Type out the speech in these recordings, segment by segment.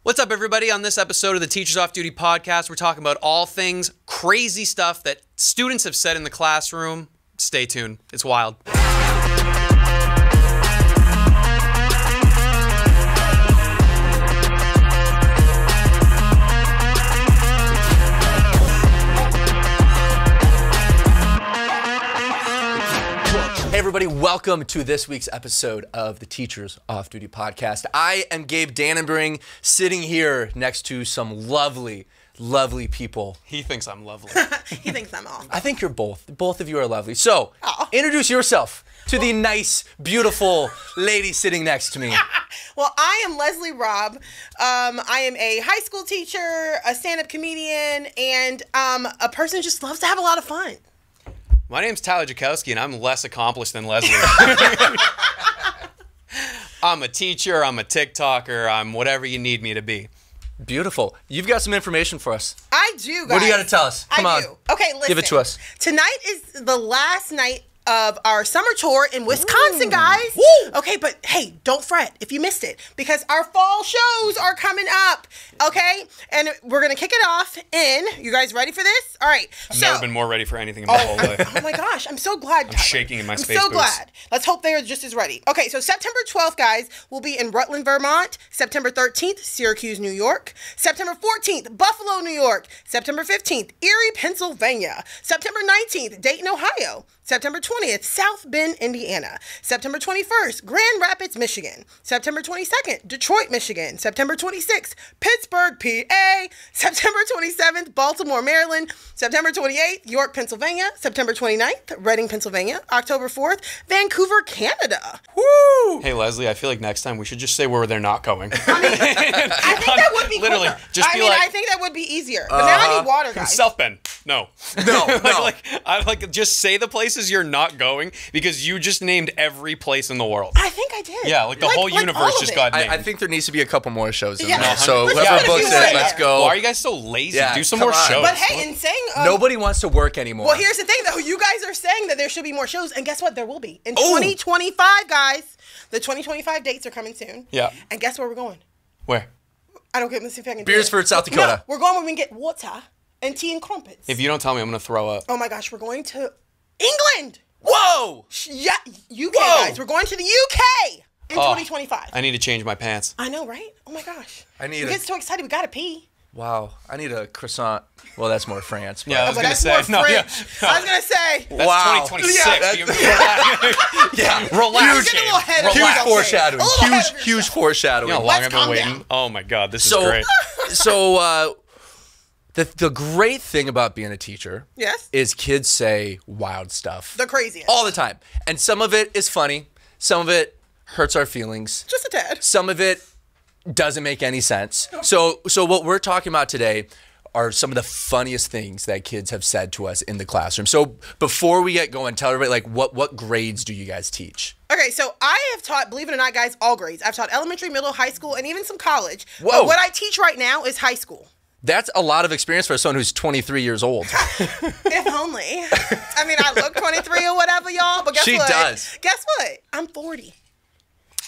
What's up, everybody? On this episode of the Teachers Off Duty podcast, we're talking about all things crazy stuff that students have said in the classroom. Stay tuned. It's wild. Hey everybody, welcome to this week's episode of the Teachers Off Duty podcast. I am Gabe Dannenbring, sitting here next to some lovely, lovely people. He thinks I'm lovely. He thinks I'm awesome. I think you're both. Both of you are lovely. So, introduce yourself to the nice, beautiful lady sitting next to me. Well, I am Leslie Robb. I am a high school teacher, a stand-up comedian, and a person who just loves to have a lot of fun. My name's Tyler Jackowski, and I'm less accomplished than Leslie. I'm a teacher, I'm a TikToker, I'm whatever you need me to be. Beautiful. You've got some information for us. I do, guys. What do you got to tell us? Come on. Okay, listen. Give it to us. Tonight is the last night of our summer tour in Wisconsin, guys. Woo! Okay, but hey, don't fret if you missed it, because our fall shows are coming up, okay? And we're going to kick it off in, you guys ready for this? All right. I've never been more ready for anything in my whole life. Oh my gosh, I'm so glad, Tyler. I'm shaking in my space I'm so boots. glad. Let's hope they are just as ready. Okay, so September 12th, guys, we'll be in Rutland, Vermont. September 13th, Syracuse, New York. September 14th, Buffalo, New York. September 15th, Erie, Pennsylvania. September 19th, Dayton, Ohio. September 20th, South Bend, Indiana. September 21st, Grand Rapids, Michigan. September 22nd, Detroit, Michigan. September 26th, Pittsburgh, PA. September 27th, Baltimore, Maryland. September 28th, York, Pennsylvania. September 29th, Reading, Pennsylvania. October 4th, Vancouver, Canada. Woo! Hey, Leslie, I feel like next time we should just say where they're not going. I think that would be Literally, quicker. just be like... I think that would be easier. But now I need water, guys. South Bend. No. No. like, just say the places you're not going, because you just named every place in the world. I think I did. Yeah, like the whole universe all just of got it. named. I think there needs to be a couple more shows in Yeah. there. So Let's whoever do books it. it, let's go. Why are you guys so lazy? Yeah, Do some come more on. shows. But hey, in saying... Nobody wants to work anymore. Well, here's the thing, though. You guys are saying that there should be more shows, and guess what? There will be. In 2025, guys. The 2025 dates are coming soon. Yeah. And guess where we're going? Where? I don't get this if I can do Beersford, it. South Dakota. No, we're going where we can get water and tea and crumpets. If you don't tell me, I'm going to throw up. Oh, my gosh. We're going to England. Whoa! Yeah, UK, Whoa. guys. We're going to the UK in 2025. I need to change my pants. I know, right? Oh, my gosh. I need We get so excited. We got to pee. Wow, I need a croissant. Well, that's more France. But Yeah, I was But going to that's say. more No, yeah. French. I was going to say... That's Wow. 2026. Yeah, Relax, You're getting a Gabe. little ahead of huge yourself. foreshadowing. A little ahead of Huge yourself. foreshadowing. You know how long Let's I've been calm waiting? down. Oh, my God. This is great. The great thing about being a teacher Yes? is kids say wild stuff The craziest. all the time. And some of it is funny. Some of it hurts our feelings. Just a tad. Some of it doesn't make any sense. So what we're talking about today are some of the funniest things that kids have said to us in the classroom. So before we get going, tell everybody, like, what grades do you guys teach? Okay, so I have taught, believe it or not, guys, all grades. I've taught elementary, middle, high school, and even some college. Whoa. But what I teach right now is high school. That's a lot of experience for someone who's 23 years old. If only. I mean, I look 23 or whatever, y'all, but guess She what? does. Guess what? I'm 40.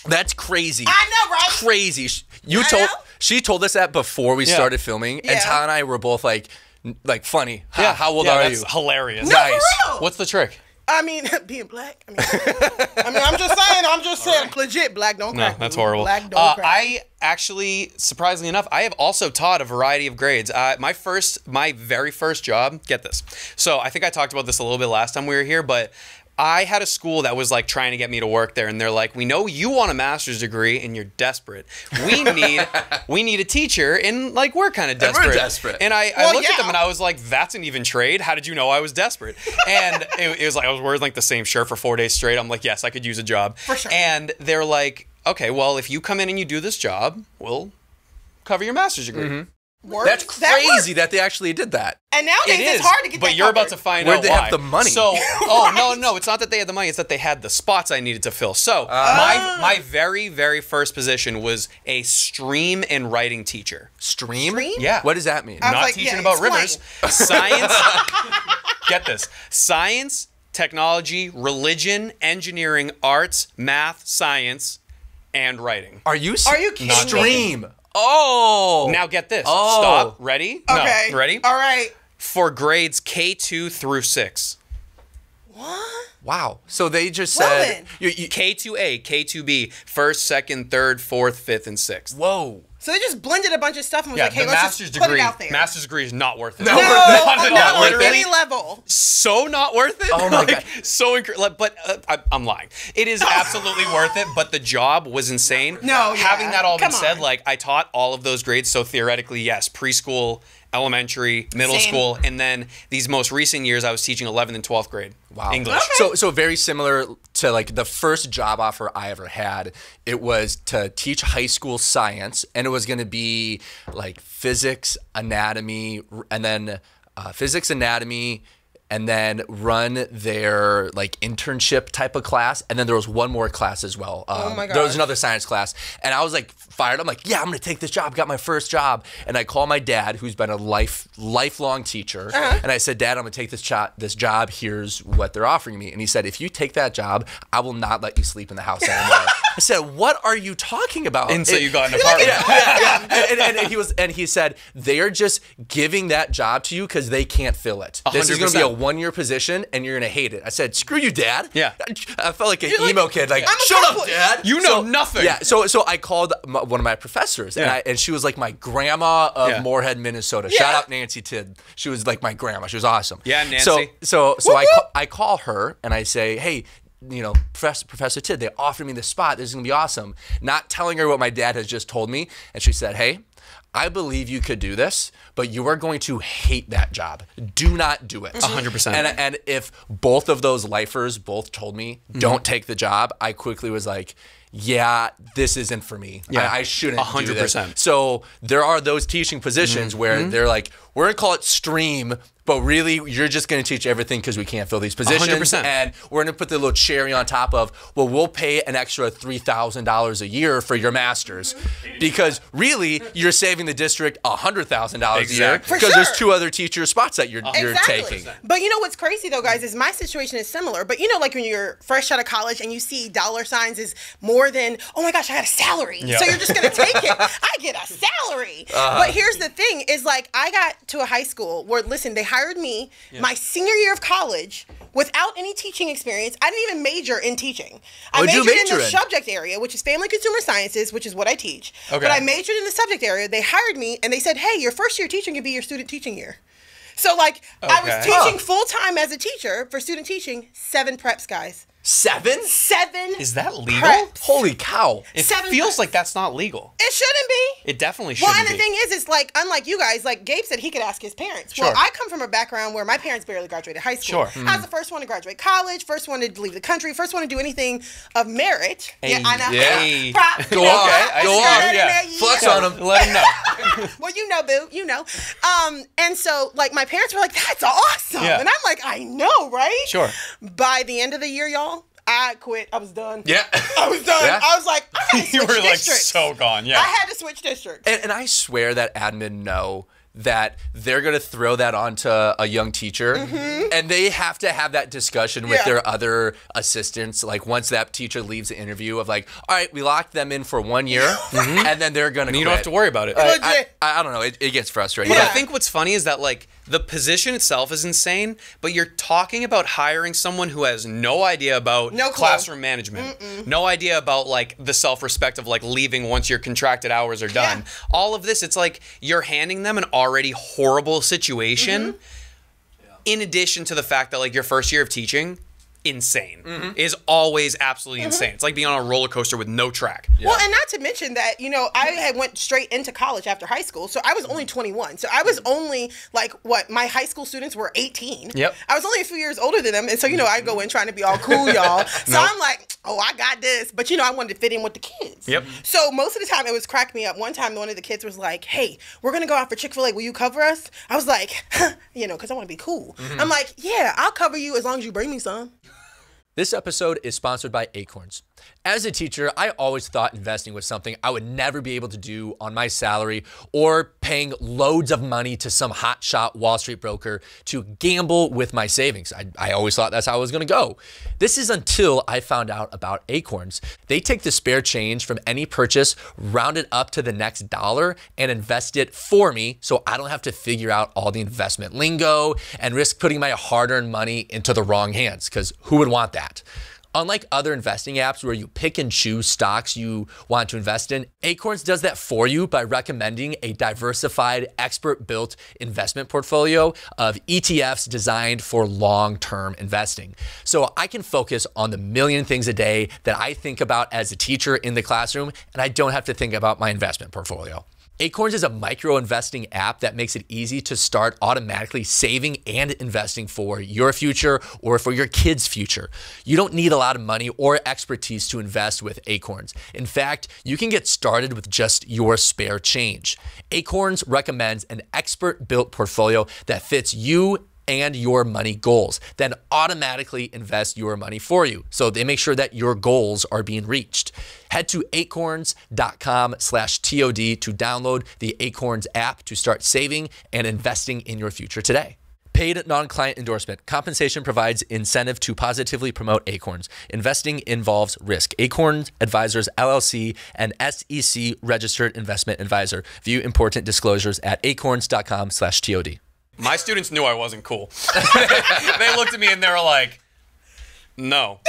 That's crazy. I know, right? Crazy. know. She told us that before we started filming, and Yeah. Tyler and I were both like funny. Yeah. How old Yeah, are that's you? hilarious. No, Nice. for real. What's the trick? I mean, being black. I'm just saying, legit, black don't No, crack. that's me. horrible. Black don't crack. I actually, surprisingly enough, I have also taught a variety of grades. My very first job, get this. So I think I talked about this a little bit last time we were here, but I had a school that was like trying to get me to work there, and they're like, "We know you want a master's degree and you're desperate. We need a teacher, and like we're kind of desperate." we're desperate. And I Well, looked at yeah. them and I was like, "That's an even trade. How did you know I was desperate?" And it was like I was wearing like the same shirt for 4 days straight. I'm like, "Yes, I could use a job." For sure. And they're like, "Okay, well, if you come in and you do this job, we'll cover your master's degree." Works. That's That crazy works. that they actually did that. And nowadays It it's is, hard to get but that you're about covered. to find Where'd out they why. have the money? So, no, it's not that they had the money. It's that they had the spots I needed to fill. So, my very, very first position was a stream and writing teacher. Stream? Stream? Yeah. What does that mean? I was Not like, teaching yeah, about explain. rivers. Science. Get this. Science, technology, religion, engineering, arts, math, science, and writing. Are you Are you kidding me? Stream. Oh. Now get this. Oh. Stop. Ready? Okay. No. Ready? All right. For grades K2 through 6. What? Wow. So they just Well said then. K2A, K2B, first, second, third, fourth, fifth, and sixth. Whoa. So they just blended a bunch of stuff and was Yeah, like, hey, the let's master's just put degree. it out there. Master's degree is not worth it. No, Not at not all. on Literally, any level. so not worth it. Oh my God. So but I'm lying. It is absolutely worth it. But the job was insane. No, yeah. Having that all been Come said, on. like I taught all of those grades, so theoretically, yes, preschool, elementary, middle Same. school, and then these most recent years, I was teaching 11th and 12th grade. Wow. English. So very similar to like the first job offer I ever had. It was to teach high school science, and it was going to be like physics, anatomy, and then and then run their like internship type of class. And then there was one more class as well. Oh my There was gosh. another science class. And I was like fired. I'm like, yeah, I'm going to take this job. Got my first job. And I call my dad, who's been a lifelong teacher. And I said, Dad, I'm going to take this job. Here's what they're offering me. And he said, if you take that job, I will not let you sleep in the house anymore. I said, what are you talking about? And so you got an apartment. Yeah. And he said, they're just giving that job to you because they can't fill it. This is going to be a 1-year position, and you're going to hate it. I said, screw you, Dad. Yeah. I felt like an You're like, emo kid. Like, I'm a shut up, cowboy. Dad. You know nothing. Yeah. So I called one of my professors, and she was like my grandma of Yeah. Moorhead, Minnesota. Yeah. Shout out Nancy Tidd. She was like my grandma. She was awesome. Yeah, Nancy. So Whoop, whoop. I call her and I say, hey, you know, Professor Tidd, they offered me this spot. This is gonna be awesome. Not telling her what my dad has just told me, and she said, hey, I believe you could do this, but you are going to hate that job. Do not do it. 100%. And if both of those lifers both told me, don't take the job, I quickly was like, yeah, this isn't for me. Yeah. I shouldn't do this. 100%. So there are those teaching positions where they're like, we're going to call it stream, but really you're just going to teach everything because we can't fill these positions. 100%. And we're going to put the little cherry on top of, well, we'll pay an extra $3,000 a year for your master's because really you're saving the district $100,000 a year Exactly. because For there's sure. 2 other teacher spots that you're taking. But you know what's crazy though, guys, is my situation is similar. But you know, like when you're fresh out of college and you see dollar signs is more than, oh my gosh, I got a salary. Yeah. So you're just gonna take it. I get a salary. But here's the thing: is like I got to a high school where listen, they hired me my senior year of college without any teaching experience. I didn't even major in teaching. I What'd you majored in major the in? subject area, which is family consumer sciences, which is what I teach. Okay. But I majored in the subject area. They hired me and they said, hey, your first year teaching can be your student teaching year. So like I was Okay. teaching full time as a teacher for student teaching, 7 preps, guys. 7? 7. Is that legal? preps. Holy cow. It 7 feels preps. like that's not legal. It shouldn't be. It definitely Well, shouldn't and the be. thing is, it's like, unlike you guys, like Gabe said he could ask his parents. Sure. Well, I come from a background where my parents barely graduated high school. Sure. I was the first one to graduate college, first one to leave the country, first one to do anything of merit. Yeah, I know. Hey. Prop. Go off. I Go see off. it, yeah. Flex on them. Let him know. Well, you know, boo, you know. And so, like, my parents were like, that's awesome. Yeah. And I'm like, I know, right? Sure. By the end of the year, y'all, I quit. I was done. Yeah. I was done. Yeah. I was like, I gotta You switch were like districts. so gone. Yeah. I had to switch districts. And I swear that admin know that they're going to throw that onto a young teacher and they have to have that discussion with Yeah. their other assistants. Like once that teacher leaves the interview of like, all right, we locked them in for 1 year and then they're going to You don't have to worry about it. I don't know. It gets frustrating. But I Yeah. think what's funny is that like the position itself is insane, but you're talking about hiring someone who has no idea about No clue. classroom management, no idea about like the self-respect of like leaving once your contracted hours are done. Yeah. All of this, it's like you're handing them an already horrible situation. In addition to the fact that like your first year of teaching, insane, is always absolutely insane. It's like being on a roller coaster with no track. Well, and not to mention that, you know, I had went straight into college after high school. So I was only 21. So I was only like, what, my high school students were 18. Yep. I was only a few years older than them. And so, you know, I go in trying to be all cool, y'all. So I'm like, oh, I got this. But, you know, I wanted to fit in with the kids. Yep. So most of the time it was crack me up. One time one of the kids was like, hey, we're going to go out for Chick-fil-A. Will you cover us? I was like, huh, you know, because I want to be cool. I'm like, yeah, I'll cover you as long as you bring me some. This episode is sponsored by Acorns. As a teacher, I always thought investing was something I would never be able to do on my salary or paying loads of money to some hotshot Wall Street broker to gamble with my savings. I always thought that's how it was going to go. This is until I found out about Acorns. They take the spare change from any purchase, round it up to the next dollar, and invest it for me so I don't have to figure out all the investment lingo and risk putting my hard-earned money into the wrong hands, because who would want that? Unlike other investing apps where you pick and choose stocks you want to invest in, Acorns does that for you by recommending a diversified, expert-built investment portfolio of ETFs designed for long-term investing. So I can focus on the million things a day that I think about as a teacher in the classroom, and I don't have to think about my investment portfolio. Acorns is a micro-investing app that makes it easy to start automatically saving and investing for your future or for your kids' future. You don't need a lot of money or expertise to invest with Acorns. In fact, you can get started with just your spare change. Acorns recommends an expert-built portfolio that fits you and your money goals, then automatically invest your money for you. So they make sure that your goals are being reached. Head to acorns.com/TOD to download the Acorns app to start saving and investing in your future today. Paid non-client endorsement. Compensation provides incentive to positively promote Acorns. Investing involves risk. Acorns Advisors LLC, an SEC registered investment advisor. View important disclosures at acorns.com/TOD. My students knew I wasn't cool. They looked at me and they were like, no.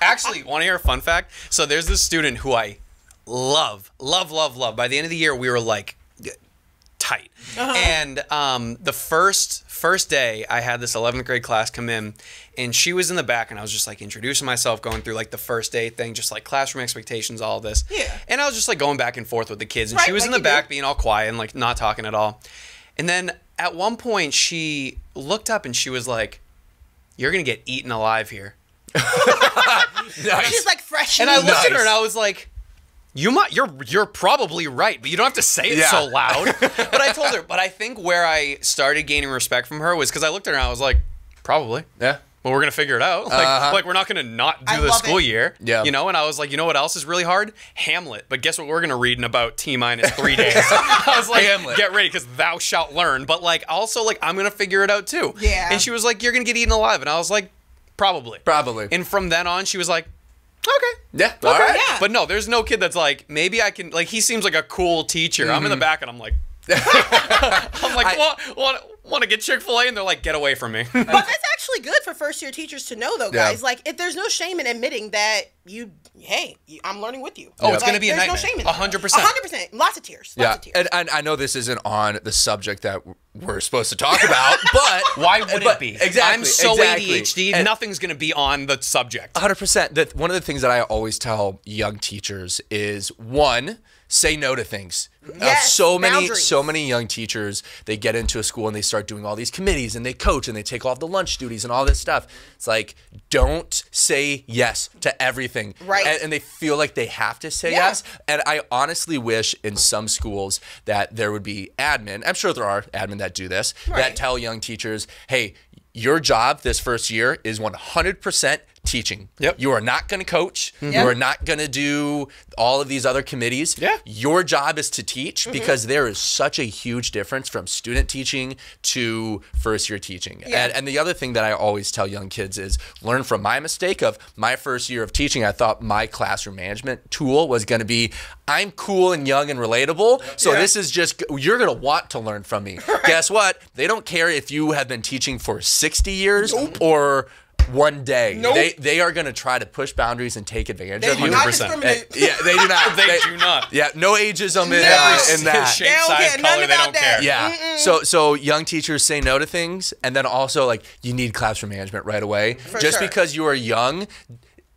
Actually, want to hear a fun fact? So there's this student who I love. By the end of the year, we were like tight. And the first day, I had this 11th grade class come in, and she was in the back, and I was just like introducing myself, going through like the first day thing, just like classroom expectations, all this. Yeah. And I was just like going back and forth with the kids, and she was like in the back being all quiet and like not talking at all. And then at one point, she looked up and she was like, "You're gonna get eaten alive here." Nice. She's like fresh. And I looked at her and I was like, "You're probably right, but you don't have to say it so loud." But I told her. But I think where I started gaining respect from her was because I looked at her and I was like, "Probably, Yeah. well, we're gonna figure it out. Like we're not gonna not do I the love school it. year, Yeah. you know." And I was like, "You know what else is really hard? Hamlet." But guess what? We're gonna read in about T-3 days. I was like, Hamlet. "Get ready, because thou shalt learn." But like, also like, I'm gonna figure it out too. Yeah. And she was like, "You're gonna get eaten alive," and I was like, "Probably." Probably. And from then on, she was like, "Okay." Yeah. Okay. All right. Yeah. But no, there's no kid that's like, maybe I can, like, he seems like a cool teacher. I'm in the back and I'm like, want to get Chick-fil-A? And they're like, "Get away from me." But that's actually good for first-year teachers to know, though, guys. Yeah. Like, if there's no shame in admitting that I'm learning with you. Oh, it's going to be a there's nightmare. no shame in that. 100%. 100%. Lots of tears. Lots of tears. And I know this isn't on the subject that we're supposed to talk about, but Why would it be? Exactly. I'm so exactly. ADHD, And nothing's going to be on the subject. 100%. One of the things that I always tell young teachers is, one, say no to things. Yes, so boundaries. many young teachers, they get into a school and they start doing all these committees and they coach and they take off the lunch duties and all this stuff. It's like, don't say yes to everything. Right. And they feel like they have to say Yeah. yes. And I honestly wish in some schools that there would be admin, I'm sure there are admin that do this, that Right. tell young teachers, hey, your job this first year is 100% teaching. Yep. You are not going to coach. You are not going to do all of these other committees. Yeah. Your job is to teach, because there is such a huge difference from student teaching to first year teaching. Yeah. And the other thing that I always tell young kids is learn from my mistake of my first year of teaching. I thought my classroom management tool was going to be, I'm cool and young and relatable. So this is just, you're going to want to learn from me. Guess what? They don't care if you have been teaching for 60 years or one day. Nope. They are going to try to push boundaries and take advantage They of do you. not 100%. discriminate. Yeah, they do not. They do not. Yeah, no ageism in No. that. Shape, They don't size, care color, nothing they about don't that. care. Yeah. So young teachers say no to things, and then also like you need classroom management right away. Just sure. because you are young,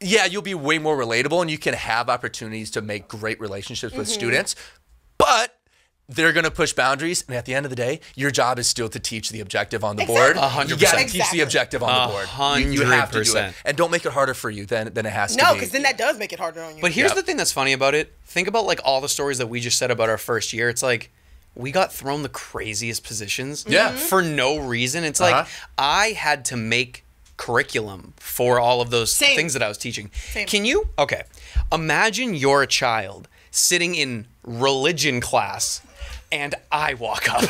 yeah, you'll be way more relatable and you can have opportunities to make great relationships with students. But they're going to push boundaries, and at the end of the day, your job is still to teach the objective on the board. 100%. You got to teach Exactly. the objective on the board. You have to do it. 100%. And don't make it harder for you than it has to No, be. because then that does make it harder on you. But here's Yep. the thing that's funny about it. Think about like all the stories that we just said about our first year. It's like we got thrown the craziest positions Yeah. for no reason. It's like I had to make curriculum for all of those Same. things that I was teaching. Same. Can you? Okay. Imagine you're a child sitting in religion class and I walk up.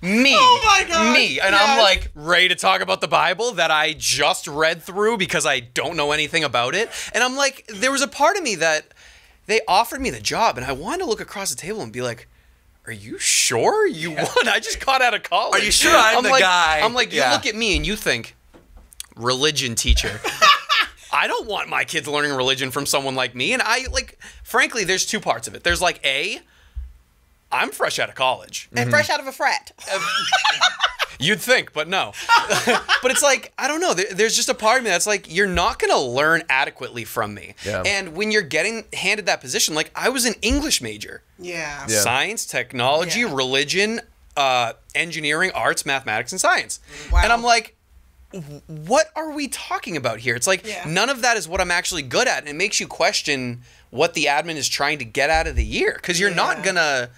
Me. Oh my God. Me. And I'm like ready to talk about the Bible that I just read through because I don't know anything about it. And I'm like, there was a part of me that they offered me the job and I wanted to look across the table and be like, are you sure you won? I just got out of college. Are you sure I'm the like, guy? I'm like, you look at me and you think, religion teacher. I don't want my kids learning religion from someone like me. And I like, frankly, there's two parts of it. There's like, I'm fresh out of college. And fresh out of a frat. You'd think, but no. But it's like, I don't know. There's just a part of me that's like, you're not going to learn adequately from me. Yeah. And when you're getting handed that position, like I was an English major. Yeah. Science, technology, religion, engineering, arts, mathematics, and science. Wow. And I'm like, what are we talking about here? It's like, none of that is what I'm actually good at. And it makes you question what the admin is trying to get out of the year. Because you're not going to...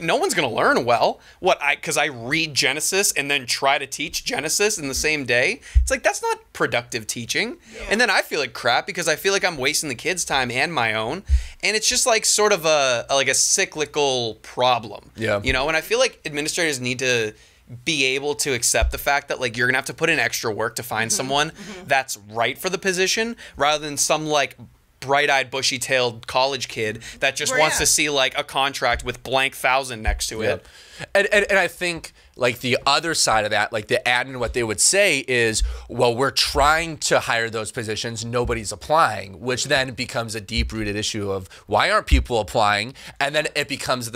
no one's going to learn well. Because I read Genesis and then try to teach Genesis in the same day. It's like, that's not productive teaching. Yeah. And then I feel like crap because I feel like I'm wasting the kids' time and my own. And it's just like sort of a cyclical problem. Yeah. You know, and I feel like administrators need to be able to accept the fact that like you're going to have to put in extra work to find someone that's right for the position rather than some like bright-eyed, bushy-tailed college kid that just wants to see like a contract with blank 1,000 next to it. And I think like the other side of that, like the admin, what they would say is, well, we're trying to hire those positions, nobody's applying, which then becomes a deep-rooted issue of why aren't people applying? And then it becomes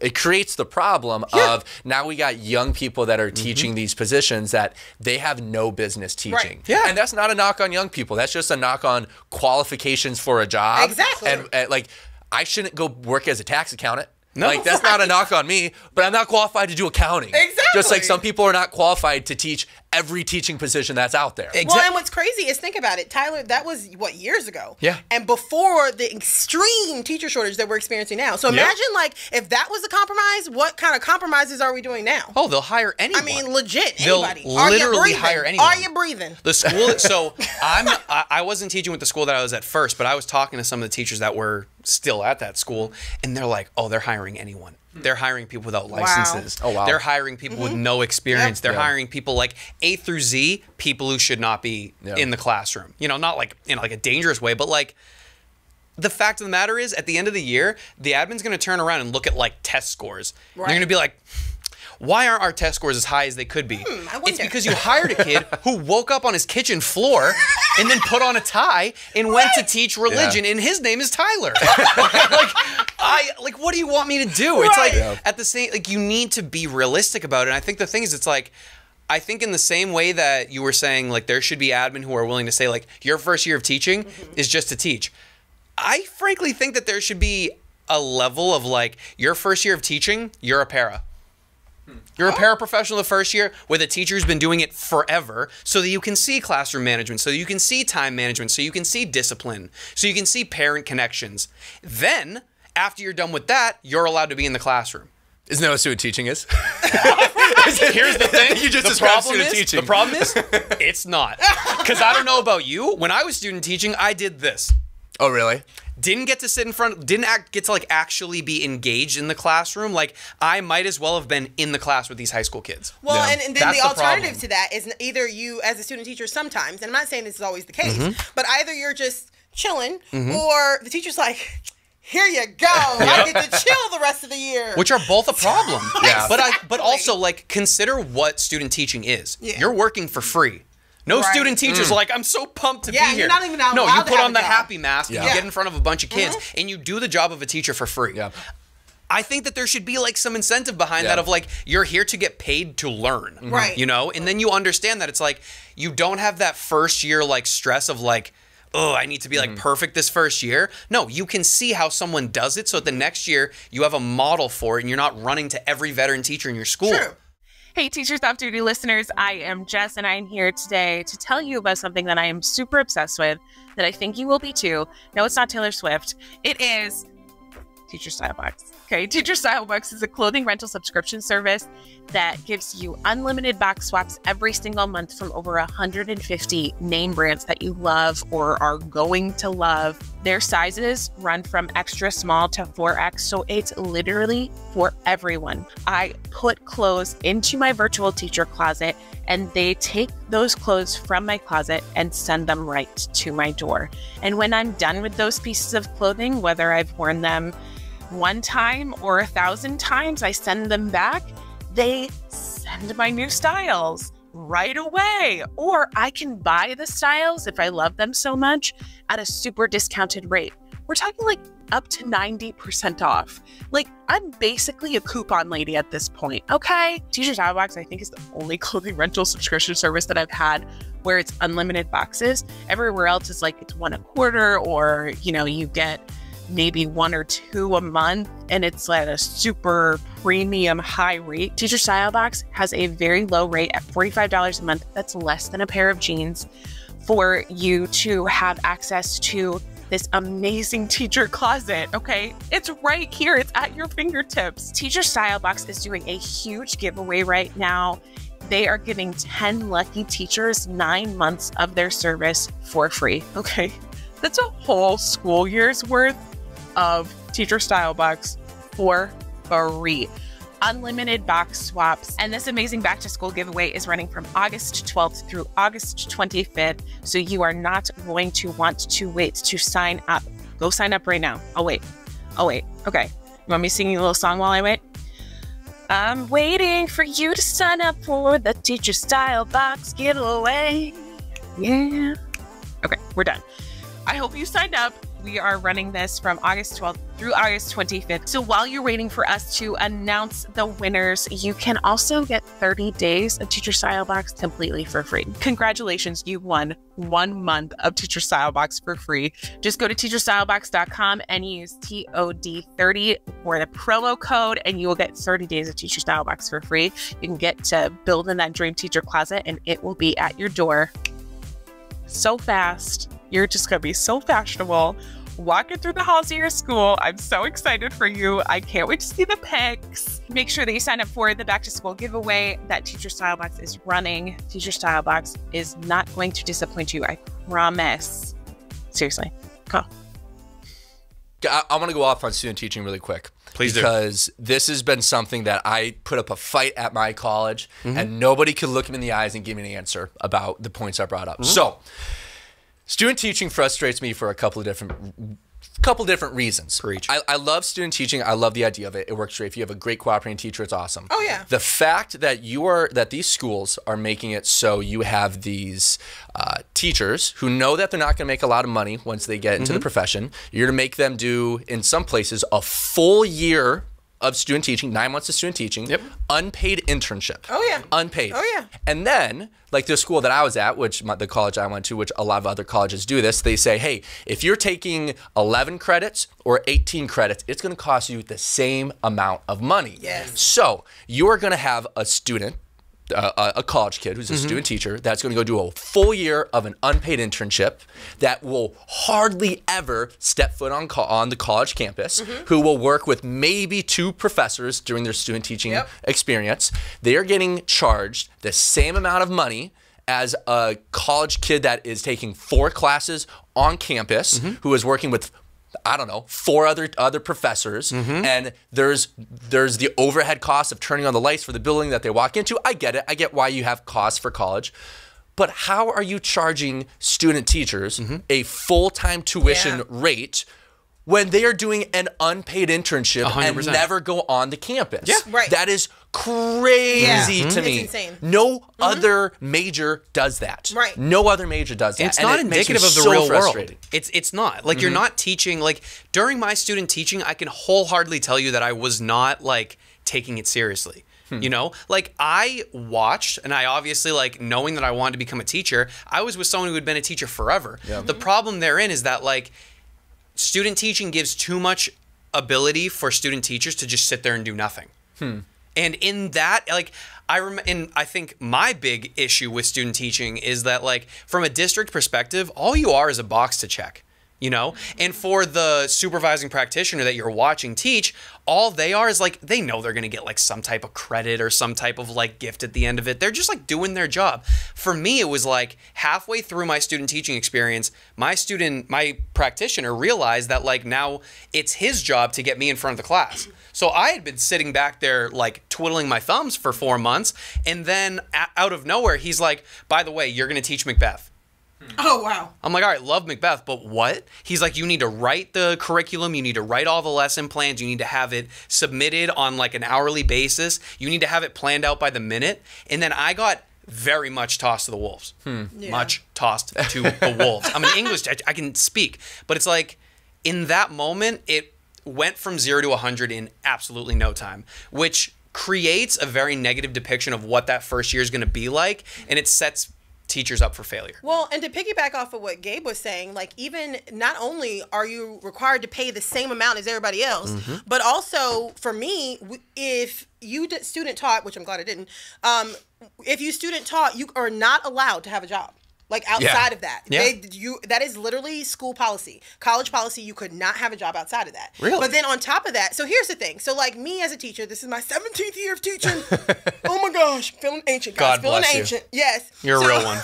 it creates the problem of now we got young people that are teaching these positions that they have no business teaching. Right. Yeah. And that's not a knock on young people. That's just a knock on qualifications for a job. Exactly. And like, I shouldn't go work as a tax accountant. No. Like, that's not a knock on me, but I'm not qualified to do accounting. Exactly. Just like some people are not qualified to teach every teaching position that's out there. Well, and what's crazy is, think about it, Tyler, that was, years ago? Yeah. And before the extreme teacher shortage that we're experiencing now. So imagine, like, if that was a compromise, what kind of compromises are we doing now? Oh, they'll hire anyone. I mean, legit, They'll anybody. literally hire anyone. Are you breathing? The school, so I wasn't teaching with the school that I was at first, but I was talking to some of the teachers that were still at that school, and they're like, oh, they're hiring anyone. They're hiring people without licenses. Oh, wow. They're hiring people with no experience. They're hiring people like A through Z, people who should not be in the classroom. You know, not like in like a dangerous way, but like the fact of the matter is, at the end of the year, the admin's going to turn around and look at like test scores. They're going to be like, why aren't our test scores as high as they could be? It's because you hired a kid who woke up on his kitchen floor and then put on a tie and went to teach religion, and his name is Tyler. What do you want me to do? It's like at the same, like, you need to be realistic about it. And I think the thing is, it's like, I think in the same way that you were saying, like, there should be admin who are willing to say, like, your first year of teaching is just to teach. I frankly think that there should be a level of, like, your first year of teaching, you're a para. You're a paraprofessional the first year with a teacher who's been doing it forever so that you can see classroom management, so you can see time management, so you can see discipline, so you can see parent connections. Then, after you're done with that, you're allowed to be in the classroom. Isn't that what student teaching is? Here's the thing. You just described student teaching. The problem is, it's not. Because I don't know about you. When I was student teaching, I did this. Oh, really? Didn't get to sit in front, get to like actually be engaged in the classroom. Like, I might as well have been in the class with these high school kids. Well, and then That's the alternative problem. to that is either you, as a student teacher, sometimes, and I'm not saying this is always the case, but either you're just chilling or the teacher's like, here you go. I get to chill the rest of the year. Which are both a problem. Yeah. But also, like, consider what student teaching is. Yeah. You're working for free. No student teachers are like, I'm so pumped to be here. You're not even allowed No, you to put have on a the job. happy mask, and you get in front of a bunch of kids, and you do the job of a teacher for free. Yeah. I think that there should be like some incentive behind that of like, you're here to get paid to learn. Right. You know? And then you understand that it's like, you don't have that first year like stress of like, oh, I need to be like perfect this first year. No, you can see how someone does it. So the next year you have a model for it and you're not running to every veteran teacher in your school. True. Hey, Teachers Off Duty listeners, I am Jess, and I'm here today to tell you about something that I am super obsessed with, that I think you will be too. No, it's not Taylor Swift. It is Teacher Style Box. Okay, Teacher Style Box is a clothing rental subscription service that gives you unlimited box swaps every single month from over 150 name brands that you love or are going to love. Their sizes run from extra small to 4X, so it's literally for everyone. I put clothes into my virtual teacher closet, and they take those clothes from my closet and send them right to my door. And when I'm done with those pieces of clothing, whether I've worn them one time or 1,000 times, I send them back. They send my new styles right away. Or I can buy the styles if I love them so much at a super discounted rate. We're talking like up to 90% off. Like, I'm basically a coupon lady at this point, okay? Teacher Style Box, I think, is the only clothing rental subscription service that I've had where it's unlimited boxes. Everywhere else is like it's one a quarter, or, you know, you get maybe 1 or 2 a month, and it's at a super premium high rate. Teacher Style Box has a very low rate at $45 a month. That's less than a pair of jeans for you to have access to this amazing teacher closet, okay? It's right here, it's at your fingertips. Teacher Style Box is doing a huge giveaway right now. They are giving 10 lucky teachers 9 months of their service for free, okay? That's a whole school year's worth of Teacher Style Box for free. Unlimited box swaps. And this amazing back to school giveaway is running from August 12th through August 25th. So you are not going to want to wait to sign up. Go sign up right now. Oh, wait. Okay. You want me singing a little song while I wait? I'm waiting for you to sign up for the Teacher Style Box giveaway. Yeah. Okay, we're done. I hope you signed up. We are running this from August 12th through August 25th. So while you're waiting for us to announce the winners, you can also get 30 days of Teacher Style Box completely for free. Congratulations, you won 1 month of Teacher Style Box for free. Just go to teacherstylebox.com and use TOD30 for the promo code, and you will get 30 days of Teacher Style Box for free. You can get to building that dream teacher closet, and it will be at your door so fast. You're just going to be so fashionable walking through the halls of your school. I'm so excited for you. I can't wait to see the pics. Make sure that you sign up for the back to school giveaway that Teacher Style Box is running. Teacher Style Box is not going to disappoint you. I promise. Seriously. Go. I want to go off on student teaching really quick. Please do. Because this has been something that I put up a fight at my college, and nobody could look me in the eyes and give me an answer about the points I brought up. So, student teaching frustrates me for a couple of different reasons. Preach. I love student teaching. I love the idea of it. It works great. If you have a great cooperating teacher, it's awesome. Oh, yeah. The fact that that these schools are making it so you have these teachers who know that they're not going to make a lot of money once they get into the profession. You're going to make them do, in some places, a full year of student teaching, 9 months of student teaching, unpaid internship. Oh, yeah. Unpaid. Oh, yeah. And then, like the school that I was at, which the college I went to, which a lot of other colleges do this, they say, hey, if you're taking 11 credits or 18 credits, it's going to cost you the same amount of money. Yes. So you're going to have a student, a college kid who's a student teacher that's going to go do a full year of an unpaid internship that will hardly ever step foot on the college campus, who will work with maybe 2 professors during their student teaching experience. They are getting charged the same amount of money as a college kid that is taking 4 classes on campus, who is working with, I don't know, 4 other professors, and there's the overhead cost of turning on the lights for the building that they walk into. I get it. I get why you have costs for college. But how are you charging student teachers a full-time tuition rate when they are doing an unpaid internship 100%. And never go on the campus? Yeah, right. That is crazy to me. It's insane. No other major does that. Right. No other major does that. It's not indicative of the so real frustrating. world. It's not. Like, you're not teaching. Like, during my student teaching, I can wholeheartedly tell you that I was not, like, taking it seriously. You know, like, I watched, and I obviously, like, knowing that I wanted to become a teacher, I was with someone who had been a teacher forever. The problem therein is that, like, student teaching gives too much ability for student teachers to just sit there and do nothing. And in that, like, I think my big issue with student teaching is that, like, from a district perspective, all you are is a box to check. you know? And for the supervising practitioner that you're watching teach, all they are is like, they know they're going to get like some type of credit or some type of like gift at the end of it. They're just like doing their job. For me, it was like halfway through my student teaching experience, my practitioner realized that like now it's his job to get me in front of the class. So I had been sitting back there like twiddling my thumbs for 4 months. And then out of nowhere, he's like, by the way, you're going to teach Macbeth. Oh, wow. I'm like, all right, love Macbeth, but what? He's like, you need to write the curriculum. You need to write all the lesson plans. You need to have it submitted on like an hourly basis. You need to have it planned out by the minute. And then I got very much tossed to the wolves. Yeah. Much tossed to the wolves. I'm an English, I can speak. But it's like, in that moment, it went from 0 to 100 in absolutely no time, which creates a very negative depiction of what that first year is going to be like. And it sets teachers up for failure. Well, and to piggyback off of what Gabe was saying, like even not only are you required to pay the same amount as everybody else, but also for me, if you did student taught, which I'm glad I didn't, if you student taught, you are not allowed to have a job. Like outside of that, that is literally school policy, college policy. You could not have a job outside of that. Really? But then on top of that, so here's the thing. So like me as a teacher, this is my 17th year of teaching. Oh my gosh, feeling ancient, guys. God feeling bless you. ancient. Yes, You're a real one.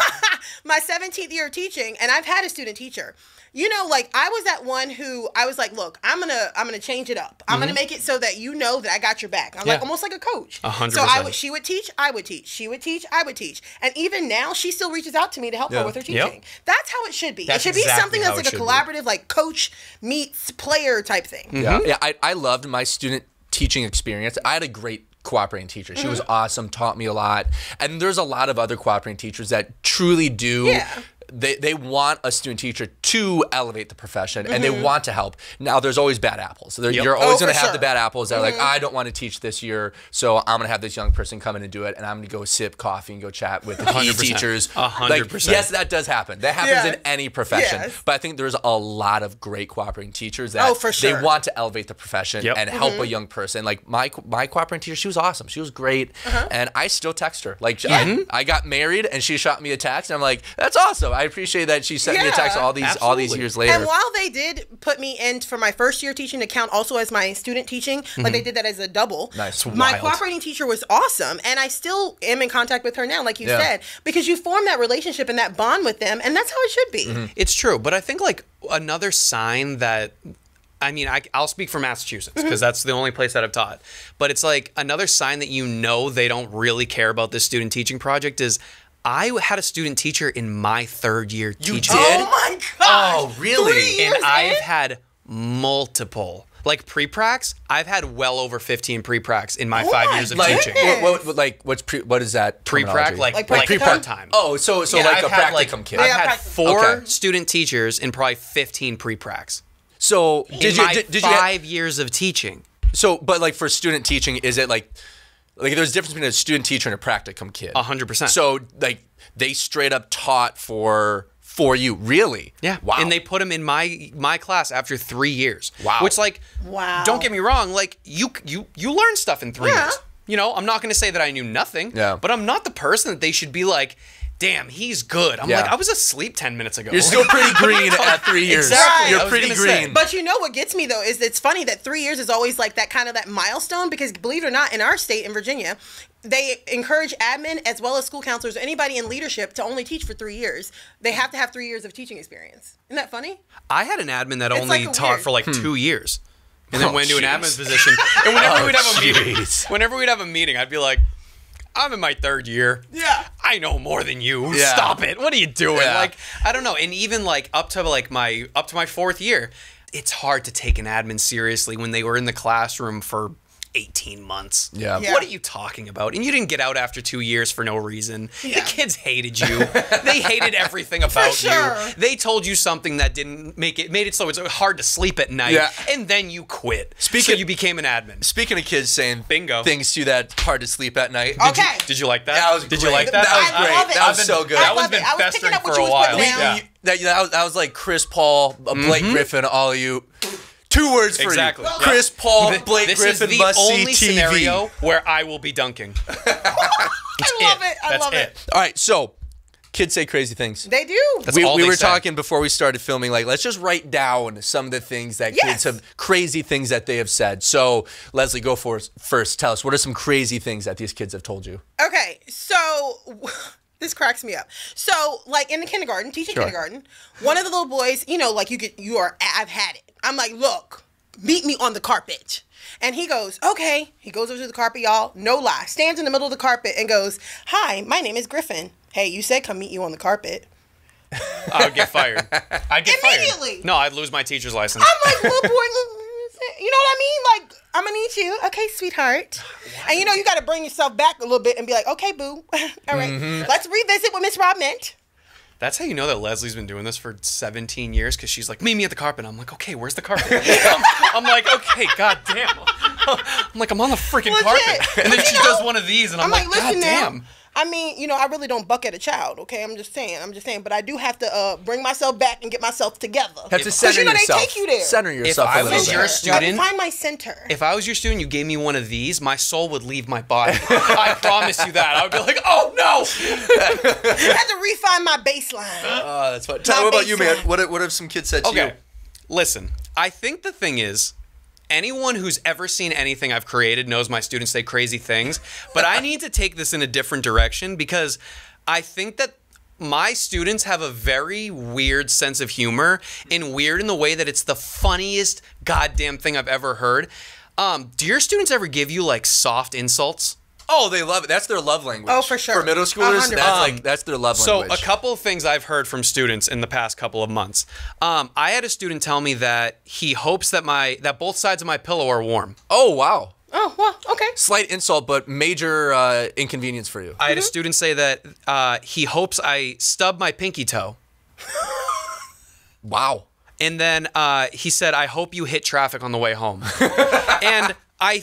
My 17th year of teaching, and I've had a student teacher. You know, like I was that one who I was like, look, I'm gonna change it up. I'm gonna make it so that you know that I got your back. I'm like almost like a coach. 100%. So she would teach, I would teach. She would teach, I would teach. And even now, she still reaches out to me to help her with her teaching. Yep. That's how it should be. That's it should be exactly something how that's like it a should collaborative, like coach meets player type thing. Yeah, I loved my student teaching experience. I had a great cooperating teacher. She was awesome, taught me a lot. And there's a lot of other cooperating teachers that truly do. Yeah. They want a student teacher to elevate the profession, and they want to help. Now, there's always bad apples. You're always going to have the bad apples that are like, I don't want to teach this year, so I'm going to have this young person come in and do it, and I'm going to go sip coffee and go chat with the PE teachers. 100%. Like, yes, that does happen. That happens in Yeah. any profession. Yes. But I think there's a lot of great cooperating teachers that for sure. they want to elevate the profession and help a young person. Like my cooperating teacher, she was awesome. She was great, and I still text her. Like I got married, and she shot me a text, and I'm like, that's awesome. I appreciate that she sent me a text all these years later. And while they did put me in for my first year teaching to count also as my student teaching, like they did that as a double. Nice. My Wild. cooperating teacher was awesome, and I still am in contact with her now, like you said, because you form that relationship and that bond with them, and that's how it should be. It's true, but I think like another sign that, I mean, I'll speak for Massachusetts because that's the only place that I've taught. But it's like another sign that you know they don't really care about this student teaching project is I had a student teacher in my 3rd year teaching. did? Oh my gosh! Oh, really? 3 years And I've in? had multiple. Like pre-pracs, I've had well over 15 pre-pracs in my 5 years of Like, teaching. what is that? Pre-prac, terminology? like practicum? pre-part-time. Oh, so Yeah, like I've a had, practicum kid. I've Yeah, had practicum. 4 Okay. student teachers and probably 15 pre-pracs. So In my 5 years of teaching. So, but like for student teaching, is it like there's a difference between a student teacher and a practicum kid? 100%. So like they straight up taught for you, really? Yeah. Wow. And they put him in my class after 3 years. Wow. Which like, Wow. don't get me wrong, like you learn stuff in 3 Yeah. years. You know, I'm not going to say that I knew nothing. Yeah. But I'm not the person that they should be like, damn, he's good. I'm Yeah. like, I was asleep 10 minutes ago. You're still pretty green at 3 years. Exactly. You're I was pretty gonna say. green. But you know what gets me though is it's funny that 3 years is always like that kind of that milestone because believe it or not, in our state in Virginia, they encourage admin as well as school counselors or anybody in leadership to only teach for 3 years. They have to have 3 years of teaching experience. Isn't that funny? I had an admin that It's only like a taught weird- for like 2 years. And then Oh, went to an jeez. admin position. And whenever we'd have a meeting, jeez. I'd be like, I'm in my 3rd year. Yeah. I know more than you. Yeah. Stop it. What are you doing? Yeah. Like, I don't know. And even like up to my 4th year, it's hard to take an admin seriously when they were in the classroom for 18 months. Yeah. Yeah. What are you talking about? And you didn't get out after 2 years for no reason. Yeah. The kids hated you. They hated everything about sure. you. They told you something that didn't made it so it's hard to sleep at night. Yeah. And then you quit. So Speaking- you became an admin. Speaking of kids saying Bingo. things to you that hard to sleep at night. Okay. Did you like that? That was Did great. you like that? That was I great. love it. That was so good. I That love one's it. been I was picking festering up what for you a was putting while. down. Yeah. That was like Chris Paul, Blake Griffin, all of you. 2 words for Exactly. you. Well, Chris Paul, Blake This Griffin, is the must only see TV. scenario where I will be dunking. I love it. I That's love it. All right, so Kids say crazy things. They do. That's all We they were say. talking before we started filming, like, let's just write down some of the things that kids have, crazy things that they have said. So, Leslie, go first. Tell us, what are some crazy things that these kids have told you? Okay, so this cracks me up. So, like in the kindergarten, teaching kindergarten, one of the little boys, you know, like I've had it. I'm like, look, meet me on the carpet. And he goes, okay. He goes over to the carpet, y'all. No lie. Stands in the middle of the carpet and goes, hi, my name is Griffin. Hey, you said come meet you on the carpet. I would get fired. I'd get Immediately. fired. No, I'd lose my teacher's license. I'm like, little boy, you know what I mean? Like, I'm going to need you. Okay, sweetheart. And you know, you got to bring yourself back a little bit and be like, okay, boo. All right. Let's revisit what Miss Rob meant. That's how you know that Leslie's been doing this for 17 years, because she's like, meet me at the carpet. I'm like, okay, where's the carpet? I'm like, okay, goddamn. I'm like, I'm on the freaking Legit. carpet. And then she does one of these, and I'm like, listen now. goddamn. I mean, you know, I really don't buck at a child, okay? I'm just saying. But I do have to bring myself back and get myself together. Have to center you know, yourself. they take you there. Center yourself I a little was bit. your student- Let me find my center. If I was your student, you gave me one of these, my soul would leave my body. I promise you that. I would be like, oh, no. I had to refine my baseline. Oh, that's fun. Tyler, what about you, man? What have some kids said to you? Okay, listen, I think the thing is, anyone who's ever seen anything I've created knows my students say crazy things, but I need to take this in a different direction, because I think that my students have a very weird sense of humor, and weird in the way that it's the funniest goddamn thing I've ever heard. Do your students ever give you like soft insults? Oh, they love it. That's their love language. Oh, for sure. For middle schoolers, 100%. that's their love So language. a couple of things I've heard from students in the past couple of months. I had a student tell me that he hopes that both sides of my pillow are warm. Oh, wow. Oh, well, okay. Slight insult, but major inconvenience for you. I had a student say that he hopes I stub my pinky toe. Wow. And then he said, I hope you hit traffic on the way home. And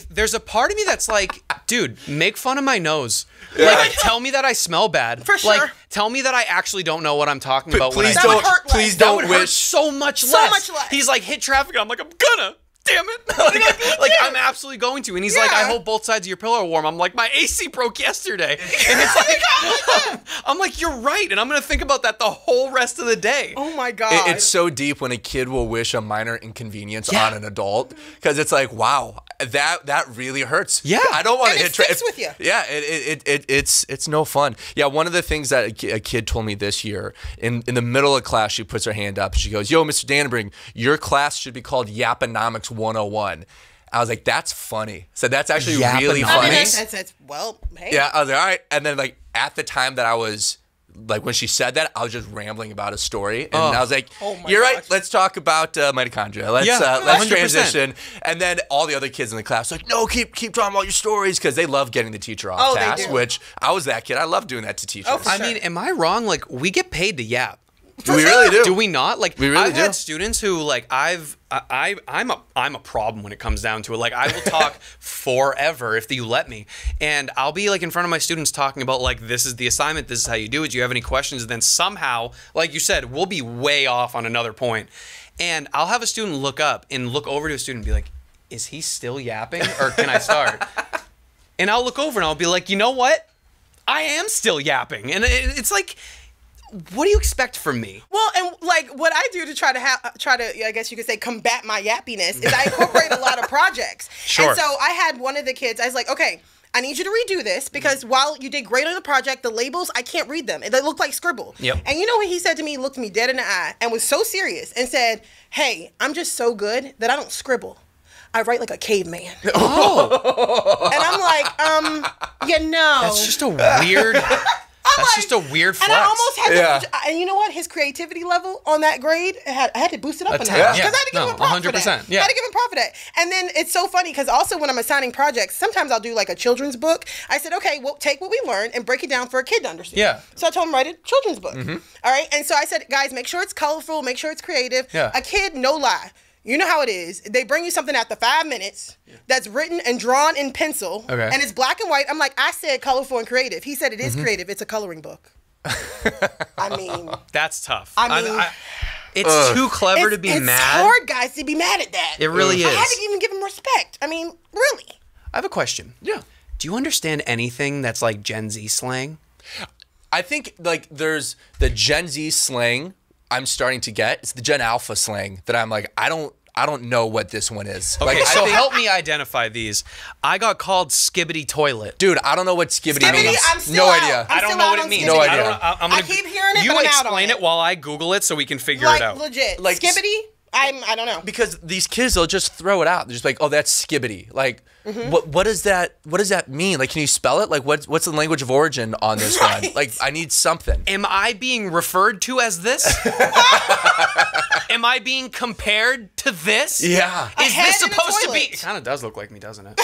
there's a part of me that's like, dude, make fun of my nose. Like, tell me that I smell bad. For sure. Like, tell me that I actually don't know what I'm talking about when I Please That would don't. hurt less. Please That don't would hurt wish. so much So less. much less. He's like, hit traffic. I'm like, I'm gonna. Damn it. Like I'm absolutely going to. And he's like, I hope both sides of your pillow are warm. I'm like, my AC broke yesterday. And it's like, I'm like, you're right. And I'm going to think about that the whole rest of the day. Oh, my God. It's so deep when a kid will wish a minor inconvenience on an adult, because it's like, wow, that really hurts. Yeah. I don't want And to it hit sticks with you. Yeah, it's no fun. Yeah, one of the things that a kid told me this year, in the middle of class, she puts her hand up. She goes, yo, Mr. Dannenbring, your class should be called Yaponomics 101. I was like, that's funny. So that's actually really Yaponomics? funny. I mean, that's well, hey. Yeah, I was like, all right. And then like at the time that I was like, when she said that, I was just rambling about a story, and I was like, Oh my "You're right. gosh. Let's talk about mitochondria. Let's Yeah, let's 100%. transition." And then all the other kids in the class were like, "No, keep talking about your stories," because they love getting the teacher off Oh, they task. do. Which I was that kid. I love doing that to teachers. Oh, for I sure. mean, am I wrong? Like, we get paid to yap. we really do. Do we not? Like, We really I've do. had students who, like, I'm a problem when it comes down to it. Like, I will talk forever if you let me, and I'll be like in front of my students talking about like, this is the assignment, this is how you do it. Do you have any questions? And then somehow, like you said, we'll be way off on another point, and I'll have a student look up and look over to a student and be like, is he still yapping, or can I start? And I'll look over and I'll be like, you know what? I am still yapping, and it's like, what do you expect from me? Well, and like what I do to try to I guess you could say combat my yappiness is I incorporate a lot of projects. Sure. And so I had one of the kids. I was like, okay, I need you to redo this because while you did great on the project, the labels I can't read them. They look like scribble. Yep. And you know what he said to me? He looked me dead in the eye and was so serious and said, "Hey, I'm just so good that I don't scribble. I write like a caveman." Oh, And I'm like, you know. that's just a weird. That's just a weird flex. And I almost had Yeah. to, and you know what? His creativity level on that grade, I had to boost it up a notch. 10. Because Yeah. I had to give No, him props for that. 100%. Yeah. I had to give him props for that. And then it's so funny because also when I'm assigning projects, sometimes I'll do like a children's book. I said, okay, we'll take what we learned and break it down for a kid to understand. Yeah. So I told him, write a children's book. All right. And so I said, guys, make sure it's colorful, make sure it's creative. Yeah. A kid, no lie. You know how it is. They bring you something after 5 minutes that's written and drawn in pencil. Okay. And it's black and white. I'm like, I said colorful and creative. He said it is creative. It's a coloring book. I mean, That's tough. I mean, it's too clever to be it's mad. hard, guys, to be mad at that. It really I had is. to even give him respect. I mean, really. I have a question. Yeah. Do you understand anything that's like Gen Z slang? I think like there's the Gen Z slang I'm starting to get. It's the Gen Alpha slang that I'm like, I don't know what this one is. Okay, Like, so help me identify these. I got called skibbity toilet. dude, I don't know what skibbity means. I'm still no out. idea. I'm I don't still know out what on it means. No skibbity. idea. I keep hearing it, You but I'm out on explain it. it while I Google it so we can figure Like it out. legit. Like, Skibbity? I don't know. Because these kids, they'll just throw it out. They're just like, oh, that's skibbity. Like, what does that mean? Like, can you spell it? Like, what's the language of origin on this one? Like, I need something. Am I being referred to as this? Am I being compared to this? Yeah. A Is head this in a supposed to be? toilet. It kind of does look like me, doesn't it?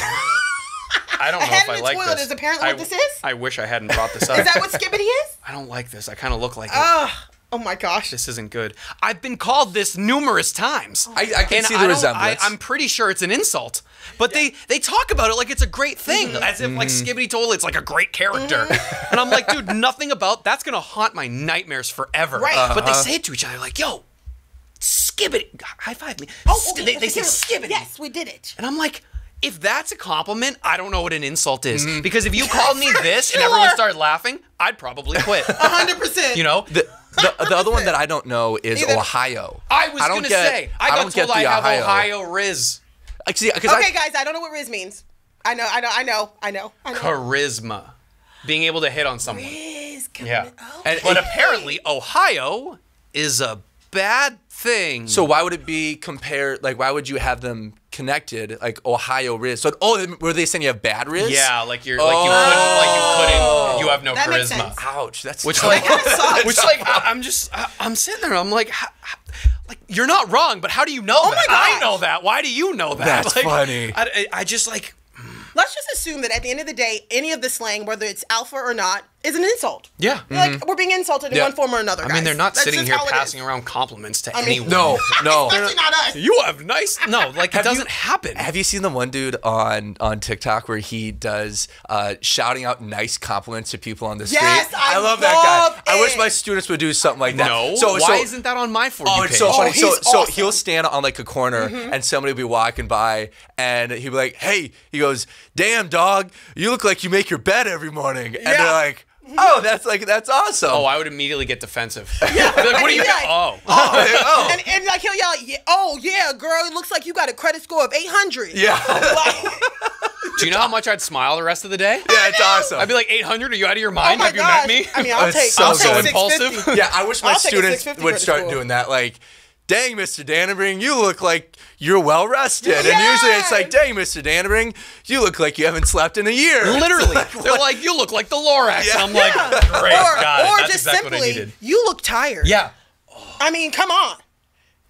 I don't know head if in I a like toilet this. is apparently what this is? I wish I hadn't brought this up. Is that what skibbity is? I don't like this. I kind of look like it. Oh my gosh. This isn't good. I've been called this numerous times. I can And see the I don't- resemblance. I'm pretty sure it's an insult. But they talk about it like it's a great thing. As if like Skibbity Toilet's like a great character. And I'm like, dude, nothing about that's gonna haunt my nightmares forever. Right. But they say it to each other like, yo, Skibbity, high five me. Okay, They say Skibbity. Yes, we did it. And I'm like, if that's a compliment, I don't know what an insult is. Because if you called me this and everyone started laughing, I'd probably quit. 100%. You know? The other one that I don't know is Either- I Ohio. was I don't gonna get- say, I I got don't get told I the have Ohio. Ohio Riz. Okay, guys, I don't know what Riz means. I know. Charisma. Being able to hit on someone. Riz. Yeah. Oh. But apparently, Ohio is a bad thing. So why would it be compared? Like, why would you have them connected? Like Ohio Riz. So, were they saying you have bad Riz? yeah, like you couldn't, you have no That makes charisma. sense. Ouch. That's Which tough. like, sucks. which like, I'm sitting there. I'm like, like you're not wrong, but how do you know that? my gosh. I know that. Why do you know that? That's Like, funny. I just like. Let's just assume that at the end of the day, any of the slang, whether it's alpha or not, is an insult. Yeah. Like, we're being insulted in Yeah. one form or another, I guys. mean, they're not That's sitting just here how it passing is. around compliments to mean- anyone. No. Especially not us. You have nice. No, like it Have you- doesn't happen. Have you seen the one dude on TikTok where he does shouting out nice compliments to people on the street? Yes, I love that guy. love I wish it. my students would do something like that. No. So Why isn't that on my For You Oh, page? it's so funny. he's So awesome. he'll stand on like a corner and somebody will be walking by and he'll be like, "Hey," he goes, "Damn dog, you look like you make your bed every morning." And they're like, "Oh, that's awesome." Oh, I would immediately get defensive. Yeah. Like, what do you Yeah. mean? Oh. oh. And like he'll yell, yeah, girl, it looks like you got a credit score of 800. Yeah. Like, Do you know how much I'd smile the rest of the day? Yeah, it's awesome. I'd be like, 800? Are you out of your oh mind? my Have you gosh. met me? I mean, I'll It's take so I'll good. take So 650. impulsive. Yeah, I wish my I'll take a students 650 would for start school. doing that. Like, dang, Mr. Dannenbring, you look like you're well rested. And Yeah. usually it's like, dang, Mr. Dannenbring, you look like you haven't slept in a year. Literally. They're like, you look like the Lorax. Yeah. And I'm like, great, got it. Or That's just exactly what I simply, needed. you look tired. Yeah. I mean, come on.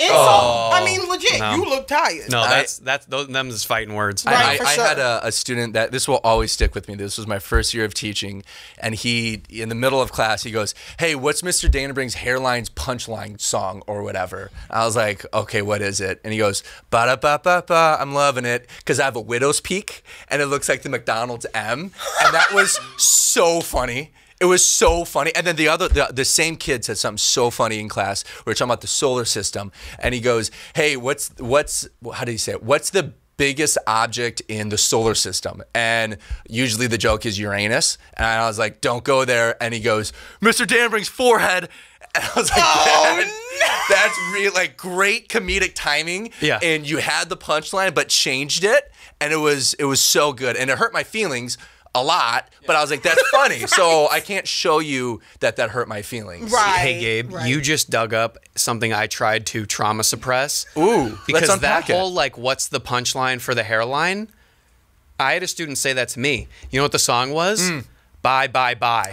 Insult. I mean, legit, No. you look tired. No, that's them is fighting words. Right. for I sure. had a student that this will always stick with me. This was my first year of teaching, and he, in the middle of class, he goes, "Hey, what's Mr. Dannenbring's hairline's punchline song or whatever?" I was like, "Okay, what is it?" And he goes, "Ba da ba ba ba, I'm loving it because I have a widow's peak and it looks like the McDonald's M," and that was so funny. It was so funny. And then the same kid said something so funny in class. We were talking about the solar system. And he goes, "Hey, what's how do you say it? What's the biggest object in the solar system?" And usually the joke is Uranus. And I was like, "Don't go there." And he goes, "Mr. Dannenbring's forehead." And I was like, that's real, like great comedic timing. Yeah. And you had the punchline, but changed it. And it was so good. And it hurt my feelings a lot, but I was like, that's funny. So I can't show you that hurt my feelings. Right. Hey, Gabe, right. you just dug up something I tried to trauma suppress. Ooh, Because let's that unpack it. whole, like, what's the punchline for the hairline? I had a student say that to me. You know what the song was? Bye, bye, bye.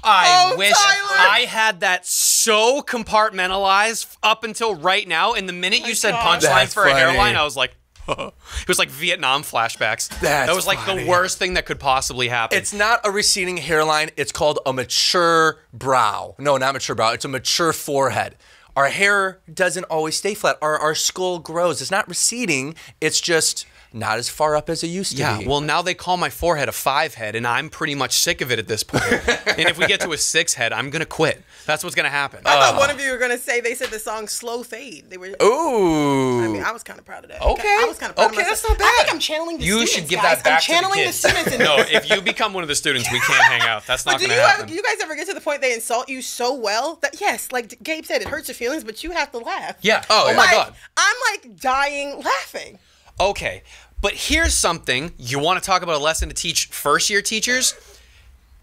I wish Tyler. I had that so compartmentalized up until right now. And the minute you said gosh. punchline That's for a funny. hairline, I was like, it was like Vietnam flashbacks. That's that was like funny. the worst thing that could possibly happen. It's not a receding hairline. It's called a mature brow. No, not mature brow. It's a mature forehead. Our hair doesn't always stay flat. Our skull grows. It's not receding. It's just not as far up as it used to Yeah, be. well, now they call my forehead a 5 head, and I'm pretty much sick of it at this point. And if we get to a 6 head, I'm gonna quit. That's what's gonna happen. I thought one of you were gonna say they said the song "Slow Fade." They were. Ooh. I mean, I was kind of proud of that. Okay. I was kind of proud of Okay, myself. that's not bad. I think I'm channeling the You students, should give guys. that back I'm to the channeling the kids. students. In No, if you become one of the students, we can't hang out. That's not But do gonna happen. you guys ever get to the point they insult you so well that yes, like Gabe said, it hurts your feelings, but you have to laugh. Yeah. Oh my Like, God. I'm like dying laughing. Okay, but here's something you want to talk about, a lesson to teach first-year teachers.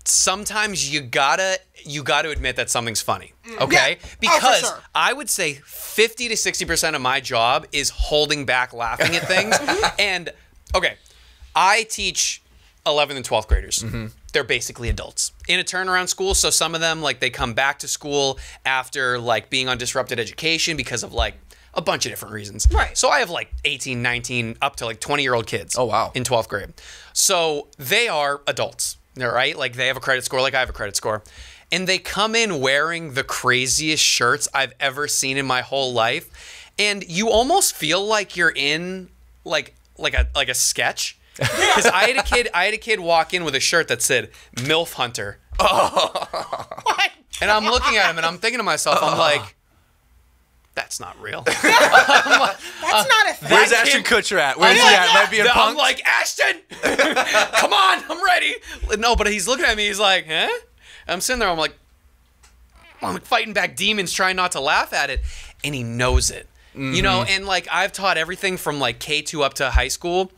Sometimes you gotta admit that something's funny, okay? Yeah. Because For sure. I would say 50 to 60% of my job is holding back laughing at things. And okay, I teach 11th and 12th graders. They're basically adults in a turnaround school. So some of them, like, they come back to school after like being on disrupted education because of like a bunch of different reasons. Right. So I have like 18, 19, up to like 20-year-old kids. Oh, wow. In 12th grade. So they are adults, right? Like they have a credit score like I have a credit score. And they come in wearing the craziest shirts I've ever seen in my whole life. And you almost feel like you're in like a sketch. Because I had a kid walk in with a shirt that said MILF Hunter. And I'm looking at him and I'm thinking to myself, I'm like, that's not real. That's not a thing. Where's that Ashton kid- Kutcher at? Where's he at? Might be in I'm punk. like, Ashton, come on, I'm ready. No, but he's looking at me. He's like, huh? I'm sitting there. I'm like fighting back demons, trying not to laugh at it, and he knows it. You know, and like I've taught everything from like K2 up to high school.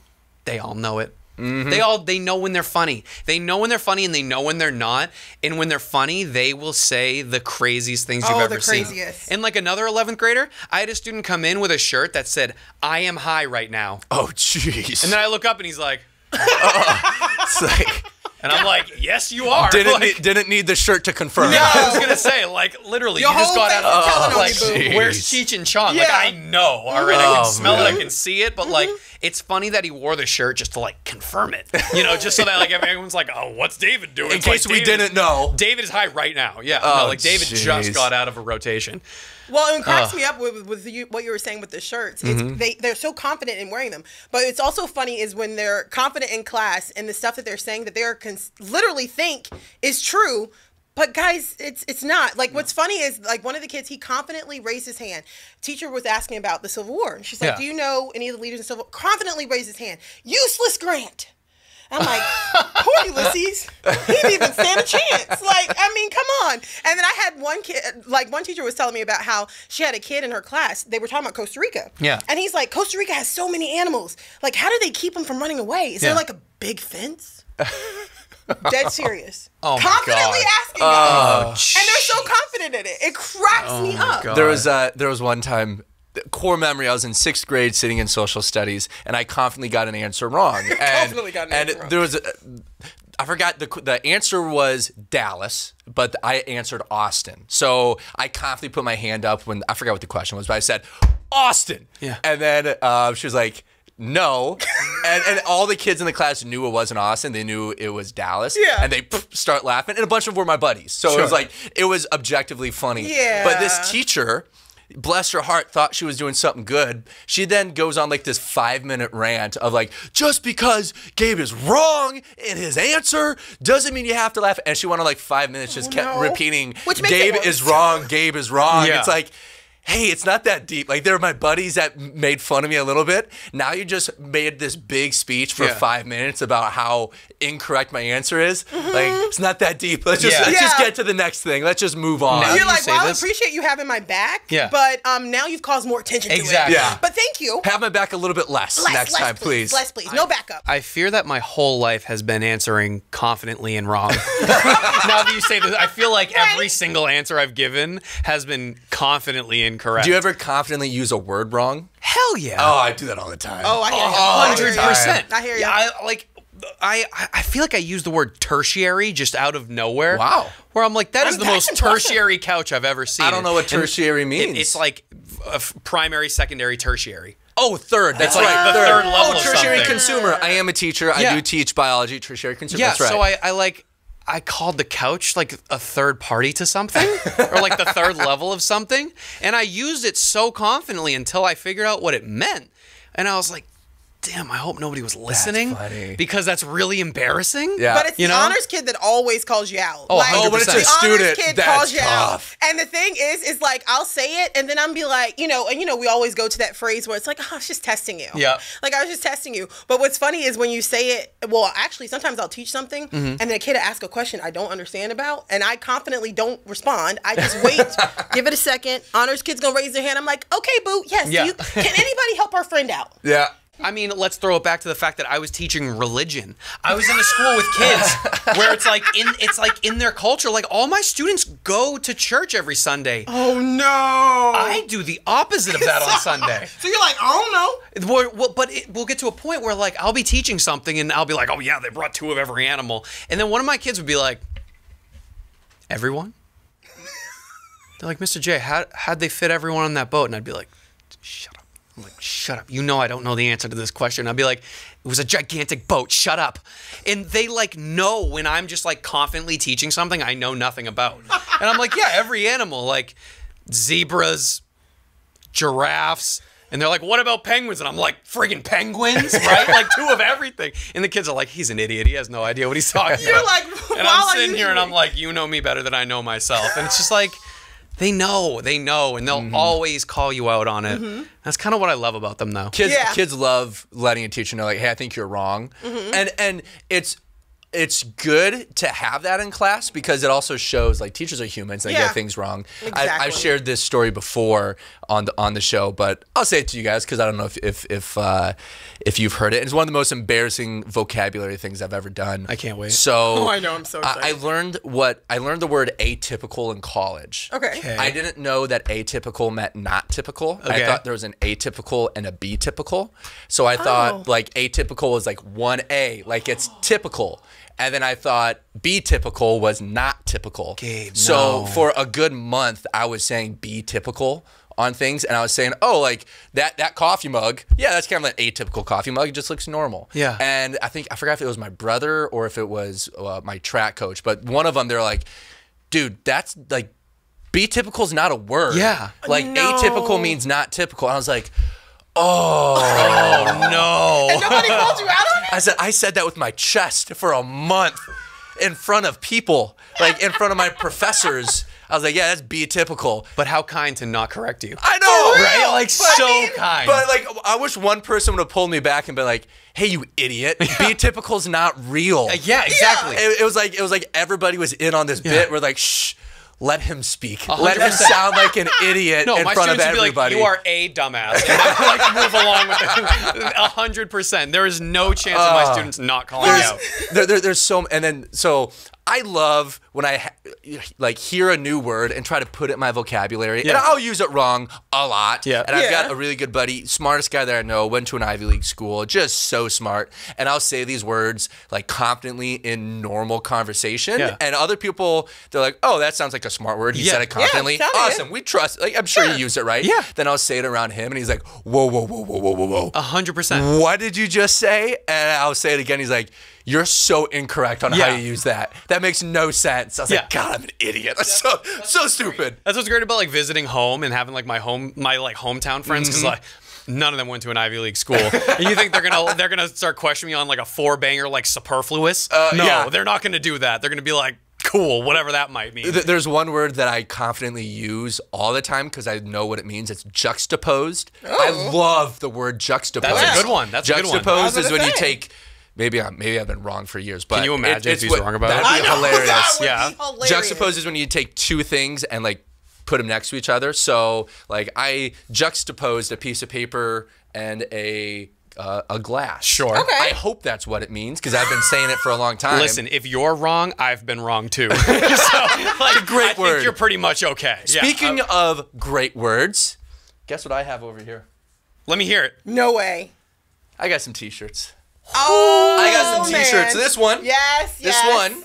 They all know it. They know when they're funny. They know when they're funny and they know when they're not. And when they're funny, they will say the craziest things you've ever the seen. craziest. And like another 11th grader, I had a student come in with a shirt that said, "I am high right now." Oh, jeez. And then I look up and he's like, It's like, and I'm like, yes, you are. didn't need the shirt to confirm. Yeah, I was gonna say, like, literally, Your you just whole got face out is telling of on like, you, boo. where's Cheech and Chong? Like, Yeah. I know already. I can smell it, I man. can see it, but like, it's funny that he wore the shirt just to like confirm it, you know, just so that like everyone's like, oh, what's David doing? In It's like, case we David- didn't know. David is high right now. Yeah, Oh, no, like David jeez. just got out of a rotation. Well, it cracks me up with you, what you were saying with the shirts. It's, they're so confident in wearing them. But it's also funny is when they're confident in class and the stuff that they're saying that they're literally think is true. But guys, it's not. Like what's funny is like one of the kids, he confidently raised his hand. Teacher was asking about the Civil War. And she's like, Yeah. do you know any of the leaders in the Civil War? Confidently raised his hand. Useless Grant. I'm like, poor Ulysses. He didn't even stand a chance. Like, I mean, come on. And then I had one kid, like one teacher was telling me about how she had a kid in her class. They were talking about Costa Rica. Yeah. And he's like, Costa Rica has so many animals. Like, how do they keep them from running away? Is there Yeah. like a big fence? Dead serious. Oh my Confidently God. asking guys. And they're so confident in it. It cracks me up. God. There was one time, core memory, I was in 6th grade sitting in social studies and I confidently got an answer wrong. Confidently got an answer wrong. There was I forgot the answer was Dallas, but I answered Austin. So I confidently put my hand up when I forgot what the question was, but I said Austin. Yeah. And then she was like, no. and all the kids in the class knew it wasn't Austin. They knew it was Dallas. Yeah. And they start laughing. And a bunch of them were my buddies. So it was like, it was objectively funny. Yeah. But this teacher, bless her heart, thought she was doing something good. She then goes on like this 5-minute rant of like, just because Gabe is wrong in his answer doesn't mean you have to laugh. And she went on like 5 minutes, just kept no. repeating, Which makes it Gabe worse. is wrong, Gabe is wrong. Yeah. It's like, hey, it's not that deep. Like, they're my buddies that made fun of me a little bit. Now you just made this big speech for Yeah. 5 minutes about how incorrect my answer is. Like, it's not that deep. Let's just Yeah. let's just Yeah. get to the next thing. Let's just move on. Now You're you like, say well, I this. appreciate you having my back. Yeah. But now you've caused more attention to Exactly. it. Yeah. But thank you. Have my back a little bit less next time, please. Less, please. No backup. I fear that my whole life has been answering confidently and wrong. Now that you say this, I feel like every single answer I've given has been confidently incorrect. Do you ever confidently use a word wrong? Hell yeah. Oh, I do that all the time. Oh, I hear you. 100%. I hear you. Yeah, I feel like I use the word tertiary just out of nowhere. Wow. Where I'm like, that is the that's most impressive. tertiary couch I've ever seen. I don't know what And tertiary means. It's like primary, secondary, tertiary. Oh, third. That's like right. the third level Oh, of tertiary something. consumer. I am a teacher. I Yeah. do teach biology. Tertiary consumer. Yeah, That's right. so I called the couch like a third party to something or like the third level of something. And I used it so confidently until I figured out what it meant. And I was like, damn, I hope nobody was listening funny. because that's really embarrassing. Yeah. But it's You the know? honors kid that always calls you out. Oh, 100%. when it's a the student, honors kid that's calls you tough. out. And the thing is like, I'll say it and then I'm be like, you know, and you know, we always go to that phrase where it's like, oh, I was just testing you. Yeah. Like, I was just testing you. But what's funny is when you say it, well, actually, sometimes I'll teach something and then a kid will ask a question I don't understand about, and I confidently don't respond. I just wait, give it a second. Honors kid's gonna raise their hand. I'm like, okay, boo, yes. Yeah. Can anybody help our friend out? Yeah. I mean, let's throw it back to the fact that I was teaching religion. I was in a school with kids where it's like in their culture, like all my students go to church every Sunday. Oh no. I do the opposite of that on Sunday. So you're like, I don't know. But we'll get to a point where like I'll be teaching something and I'll be like, oh yeah, they brought 2 of every animal. And then one of my kids would be like, everyone? They're like, Mr. J, how'd they fit everyone on that boat? And I'd be like, shut up. I'm like, shut up. You know I don't know the answer to this question. I'd be like, it was a gigantic boat. Shut up. And they like know when I'm just like confidently teaching something I know nothing about. And I'm like, yeah, every animal, like zebras, giraffes. And they're like, what about penguins? And I'm like, friggin' penguins, right? Like 2 of everything. And the kids are like, he's an idiot. He has no idea what he's talking You're about. like, and while I'm I sitting here and I'm usually- like, you know me better than I know myself. And it's just like, they know, and they'll always call you out on it. That's kind of what I love about them, though. Kids love letting a teacher know, like, hey, I think you're wrong. And it's good to have that in class because it also shows like teachers are humans, they get things wrong. Exactly. I've shared this story before on the show, but I'll say it to you guys because I don't know if you've heard it. It's one of the most embarrassing vocabulary things I've ever done. I can't wait. So I know, I'm so excited. I learned the word atypical in college. Okay. I didn't know that atypical meant not typical. Okay. I thought there was an atypical and a B typical. So I thought like atypical was like 1A, like it's typical. And then I thought B typical was not typical. Gabe, so no. for a good month, I was saying B typical on things, and I was saying, oh, like that coffee mug, yeah, that's kind of an atypical coffee mug. It just looks normal. Yeah. And I forgot if it was my brother or if it was my track coach, but one of them, they're like, dude, that's like B typical is not a word. Yeah. Like No. atypical means not typical. And I was like, oh no. And nobody called you out on it? I said that with my chest for a month in front of people, like in front of my professors. I was like, yeah, that's B typical. But how kind to not correct you. I know, Right? Like, so kind. But like, I wish one person would have pulled me back and been like, "Hey, you idiot! B typical's not real." Yeah, exactly. It was like everybody was in on this bit. We're like, shh. Let him speak. Let him 100%. sound like an idiot No, in my front of students would be everybody. like, you are a dumbass. And then like move along with it. 100%. There is no chance of my students not calling me out. There's so, and then so I love when I like hear a new word and try to put it in my vocabulary, and I'll use it wrong a lot. Yeah. And I've got a really good buddy, smartest guy that I know, went to an Ivy League school, just so smart. And I'll say these words like confidently in normal conversation, and other people they're like, "Oh, that sounds like a smart word. He said it confidently. sounded Awesome. We trust. Like I'm sure you use it right. Yeah. Then I'll say it around him, and he's like, "Whoa, whoa, whoa, whoa, whoa, whoa, whoa." 100%. What did you just say? And I'll say it again. He's like, you're so incorrect on how you use that. That makes no sense. I was like, God, I'm an idiot. That's so stupid. That's what's great about like visiting home and having like my like hometown friends because like none of them went to an Ivy League school. And you think they're gonna start questioning me on like a 4-banger like superfluous? No, they're not gonna do that. They're gonna be like, cool, whatever that might mean. There's one word that I confidently use all the time because I know what it means. It's juxtaposed. I love the word juxtaposed. That's a good one. That's a good one. Juxtaposed is when you say. take. Maybe I've been wrong for years, but Can you imagine if he's wrong about that'd it? be hilarious. That would be hilarious. Juxtaposed is when you take two things and like put them next to each other. So like I juxtaposed a piece of paper and a glass. Sure. Okay. I hope that's what it means because I've been saying it for a long time. Listen, if you're wrong, I've been wrong too. So, like, great I word. think you're pretty much okay. Speaking of great words, guess what I have over here? Let me hear it. No way. I got some T-shirts. Oh, I got some man. T-shirts. This one. Yes, This one.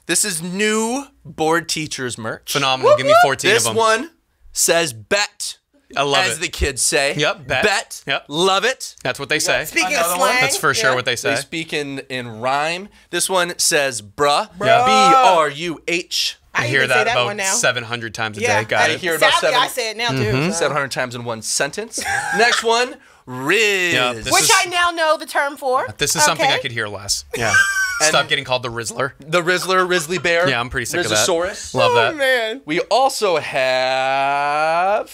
This is new board teachers merch. Phenomenal. Give me 14 This of them. one says bet. I love as it. the kids say. Yep, bet. Yep. Love it. That's what they say. Speaking of Another one. slang. That's for sure what they say. They speak in rhyme. This one says bruh. Yeah. B-R-U-H. I hear even say that one about now. 700 times a Yeah, day. Got I it. hear about Sadly, seven- I say it now too. so. 700 times in one sentence. Next one, Riz. Yeah, this Which is- I now know the term for. This is something I Okay. could hear less. Yeah. Stop getting called the Rizzler. The Rizzler, Rizzly Bear. Yeah, I'm pretty sick of that. Rizzosaurus. Love Oh, that. man. We also have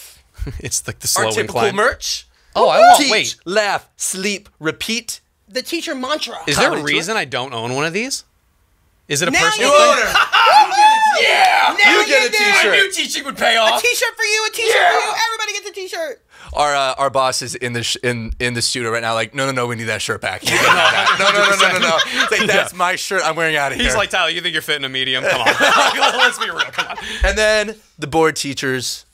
It's like the our slow typical incline. merch. Oh, I want. Teach, Wait, laugh, sleep, repeat. The teacher mantra. is there a Comedy reason I don't own one of these? Is it a Now personal you thing? do. Yeah, Now you get you a do. t-shirt. teaching would pay A off. t-shirt for you, a t-shirt for you. Everybody gets a t-shirt. Our boss is in the in the studio right now. Like, no, we need that shirt back. You can't have that. No. It's like, that's my shirt. I'm wearing out of here. He's like, Tyler, you think you're fitting a medium? Come on. Let's be real. Come on. And then the board teachers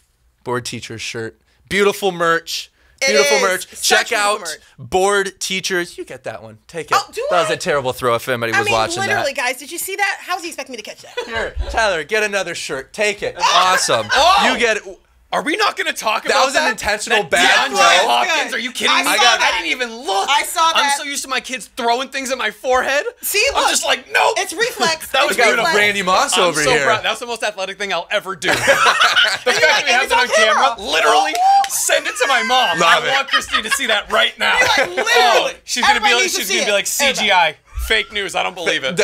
shirt. Beautiful merch. It Beautiful is. merch. Such Check beautiful out merch. Board Teachers. You get that one. Take it. Oh, do that was I? a terrible throw if anybody was I mean, watching literally, that. guys, did you see that? How's he expect me to catch that? Here, Tyler, get another shirt. Take it. Awesome. Oh! You get it. Are we not going to talk That about was an intentional That bad DeAndre throw. Hopkins, are you kidding I me? saw that. I didn't even look. I saw I'm that. so used to my kids throwing things at my forehead. See, I'm look. just like, nope. It's reflex. That was It's beautiful. reflex. Randy Moss I'm over so here. proud. That's the most athletic thing I'll ever do. The fact that we and have it's it on on camera. camera, literally, send it to my mom. Love I it. want Christine to see that right now. Like, literally. Oh, she's gonna be Everybody like, needs to she's see gonna be it. like CGI, fake news. I don't believe it.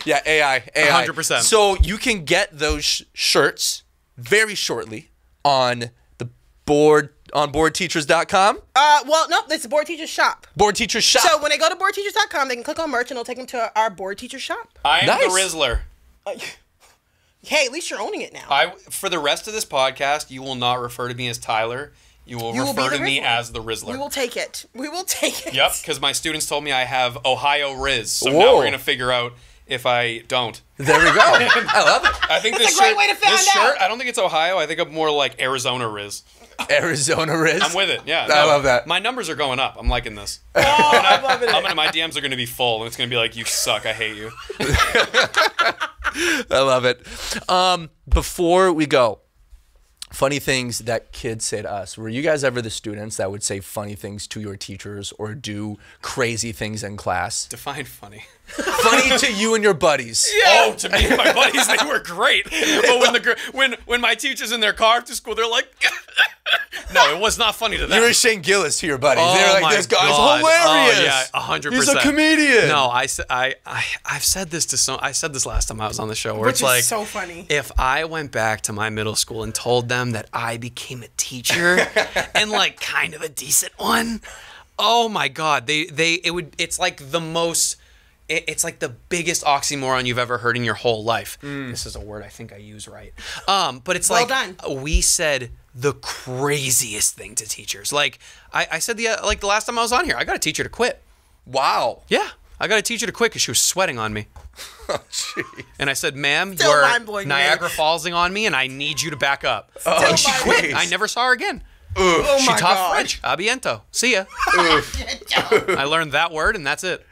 Yeah, AI. 100%. So you can get those shirts very shortly on the boardteachers.com. Well, nope, it's the Board Teachers Shop. Board Teachers Shop. So when they go to boardteachers.com, they can click on merch and it'll take them to our Board Teachers Shop. I am Nice. the Rizzler. Hey, at least you're owning it now. For the rest of this podcast, you will not refer to me as Tyler. You will You will be refer the to me Rizzler. as the Rizzler. We will take it. We will take it. Yep, because my students told me I have Ohio Riz. So now Whoa. we're gonna figure out if I don't. There we go. I love it. I think That's this a great shirt, way to find this out. shirt, I don't think it's Ohio. I think I'm more like Arizona Riz. Arizona Riz. I'm with it. Yeah, I love that. My numbers are going up. I'm liking this. Oh, I'm loving it. My DMs are gonna be full, and it's gonna be like, "You suck. I hate you." I love it. Before we go, funny things that kids say to us. Were you guys ever the students that would say funny things to your teachers or do crazy things in class? Define funny. Funny to you and your buddies. Oh, to me and my buddies, they were great. But when my teachers in their car after school, they're like, no, it was not funny to them. You were Shane Gillis to your buddies. Oh they were like, my this guy's God. hilarious. Oh, yeah, 100%. He's a comedian. No, I've said this to some. I said this last time I was on the show, where Which it's is like, so funny. if I went back to my middle school and told them that I became a teacher and like kind of a decent one, oh my God, it's like the most. It's like the biggest oxymoron you've ever heard in your whole life. This is a word I think I use right. But it's Well like done. we said the craziest thing to teachers. Like I said the last time I was on here, I got a teacher to quit. Wow. Yeah, I got a teacher to quit because she was sweating on me. Oh, jeez. And I said, "Ma'am, Still you're mind-blowing, Niagara man. Fallsing on me, and I need you to back up." Oh, And she quit. jeez. I never saw her again. Oh She my taught God. French. Abiento. See ya. I learned that word, and that's it.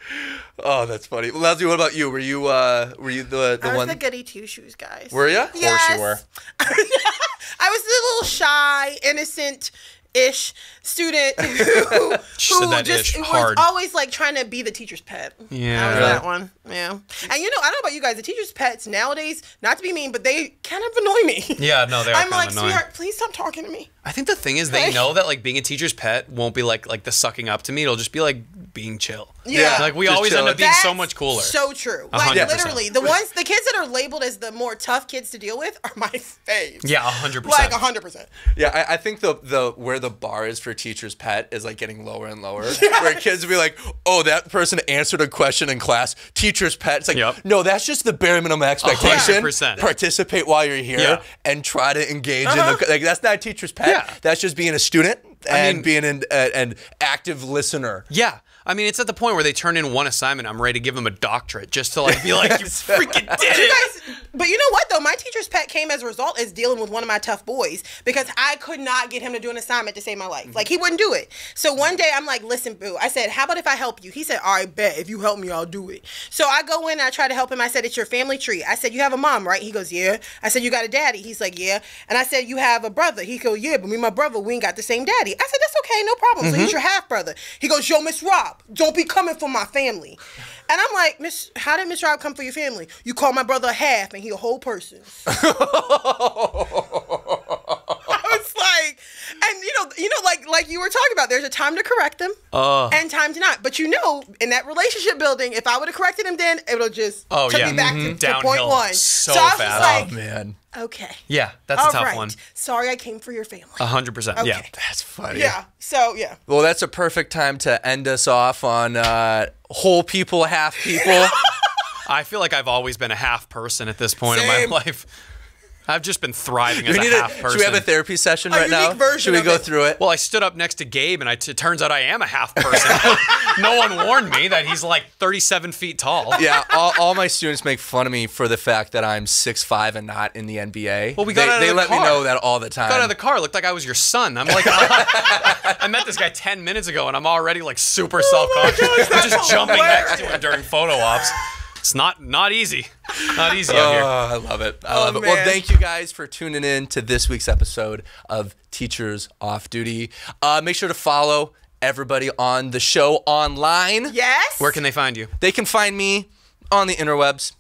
Oh, that's funny. Leslie, what about you? Were you the I was one? the goody two shoes, guys. Were you? Yes. you were. I was the little shy, innocent-ish student who said that ish was hard. always like trying to be the teacher's pet. Yeah. I was Really? that one. Yeah. And I don't know about you guys, the teacher's pets nowadays, not to be mean, but they kind of annoy me. Yeah, no, they are I'm kind like, of annoying. sweetheart, please stop talking to me. I think the thing is they know that like being a teacher's pet won't be like the sucking up to me. It'll just be like being chill. Yeah. Like we Just always end chilling. up being so That's much cooler. So true. Like 100%. literally, the kids that are labeled as the more tough kids to deal with are my faves. Yeah, 100%. Like 100%. Yeah, I think the where the bar is for teacher's pet is like getting lower and lower. Where kids will be like, oh, that person answered a question in class, teacher's pet. It's like, Yep. no, that's just the bare minimum expectation. 100%. Participate while you're here Yeah. and try to engage in the like. That's not teacher's pet. Yeah. That's just being a student and mean- being an active listener. Yeah. I mean, it's at the point where they turn in one assignment. I'm ready to give them a doctorate just to like be like, you freaking did You it. guys, but you know what though? My teacher's pet came as a result as dealing with one of my tough boys because I could not get him to do an assignment to save my life. Like he wouldn't do it. So one day I'm like, listen, boo. I said, how about if I help you? He said, all right, bet. If you help me, I'll do it. So I go in and I try to help him. I said, it's your family tree. I said, you have a mom, right? He goes, yeah. I said, you got a daddy? He's like, yeah. And I said, you have a brother? He goes, yeah, but me and my brother, we ain't got the same daddy. I said, that's okay, no problem. So he's your half brother. He goes, yo, Miss Rob, don't be coming for my family. And I'm like, how did Miss Rob come for your family? You call my brother a half and he a whole person. I was like, and like you were talking about, there's a time to correct them and time to not. But in that relationship building, if I would have corrected him then, it would have just took me back to point one. So I was fast. just like, Oh man. okay. Yeah, that's a tough one. Sorry I came for your family. 100%. Okay. Yeah. That's funny. Yeah. So, yeah. Well, that's a perfect time to end us off on whole people, half people. I feel like I've always been a half person at this point in Same. my life. I've just been thriving as a half person. Should we have a therapy session right now? unique version Should we of go it. through it? Well, I stood up next to Gabe, and it turns out I am a half person. No one warned me that he's like 37 feet tall. Yeah, all my students make fun of me for the fact that I'm 6'5" and not in the NBA. Well, we got out of they the let me car. know that all the time. Got out of the car, looked like I was your son. I'm like, I met this guy 10 minutes ago, and I'm already like super self-conscious. I'm just jumping next to him during photo ops. It's not easy. Not easy out here. I love it. I love it. man. Well, thank you guys for tuning in to this week's episode of Teachers Off Duty. Make sure to follow everybody on the show online. Yes. Where can they find you? They can find me on the interwebs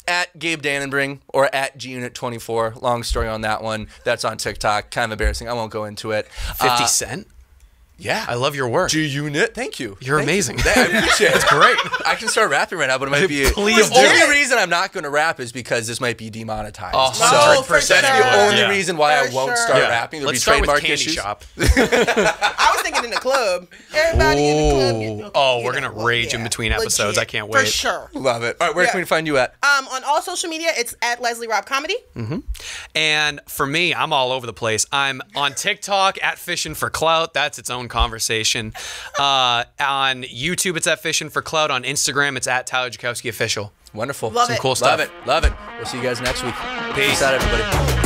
at Gabe Dannenbring or at GUnit24. Long story on that one. That's on TikTok. Kind of embarrassing. I won't go into it. 50 Cent? Yeah. I love your work. GUnit. Thank you. You're Thank amazing. You. I appreciate it. It's great. I can start rapping right now, but it might be. Please the do. only reason I'm not going to rap is because this might be demonetized. 100%. That's the only Yeah. reason why I For won't sure. start Yeah. rapping. There'll Let's be start with trademark Candy issues. Shop. I was thinking in the club. Everybody in the club. We're going to rage in between episodes. I can't wait. For sure. Love it. All right, where Yeah. can we find you at? On all social media, it's at Leslie Robb Comedy. And for me, I'm all over the place. I'm on TikTok at Fishing for Clout. That's its own conversation. On YouTube, it's at Fishing for Clout. On Instagram, it's at Tyler Jackowski Official. Wonderful. Love Some it. cool stuff. Love it. Love it. We'll see you guys next week. Peace. Peace out, everybody.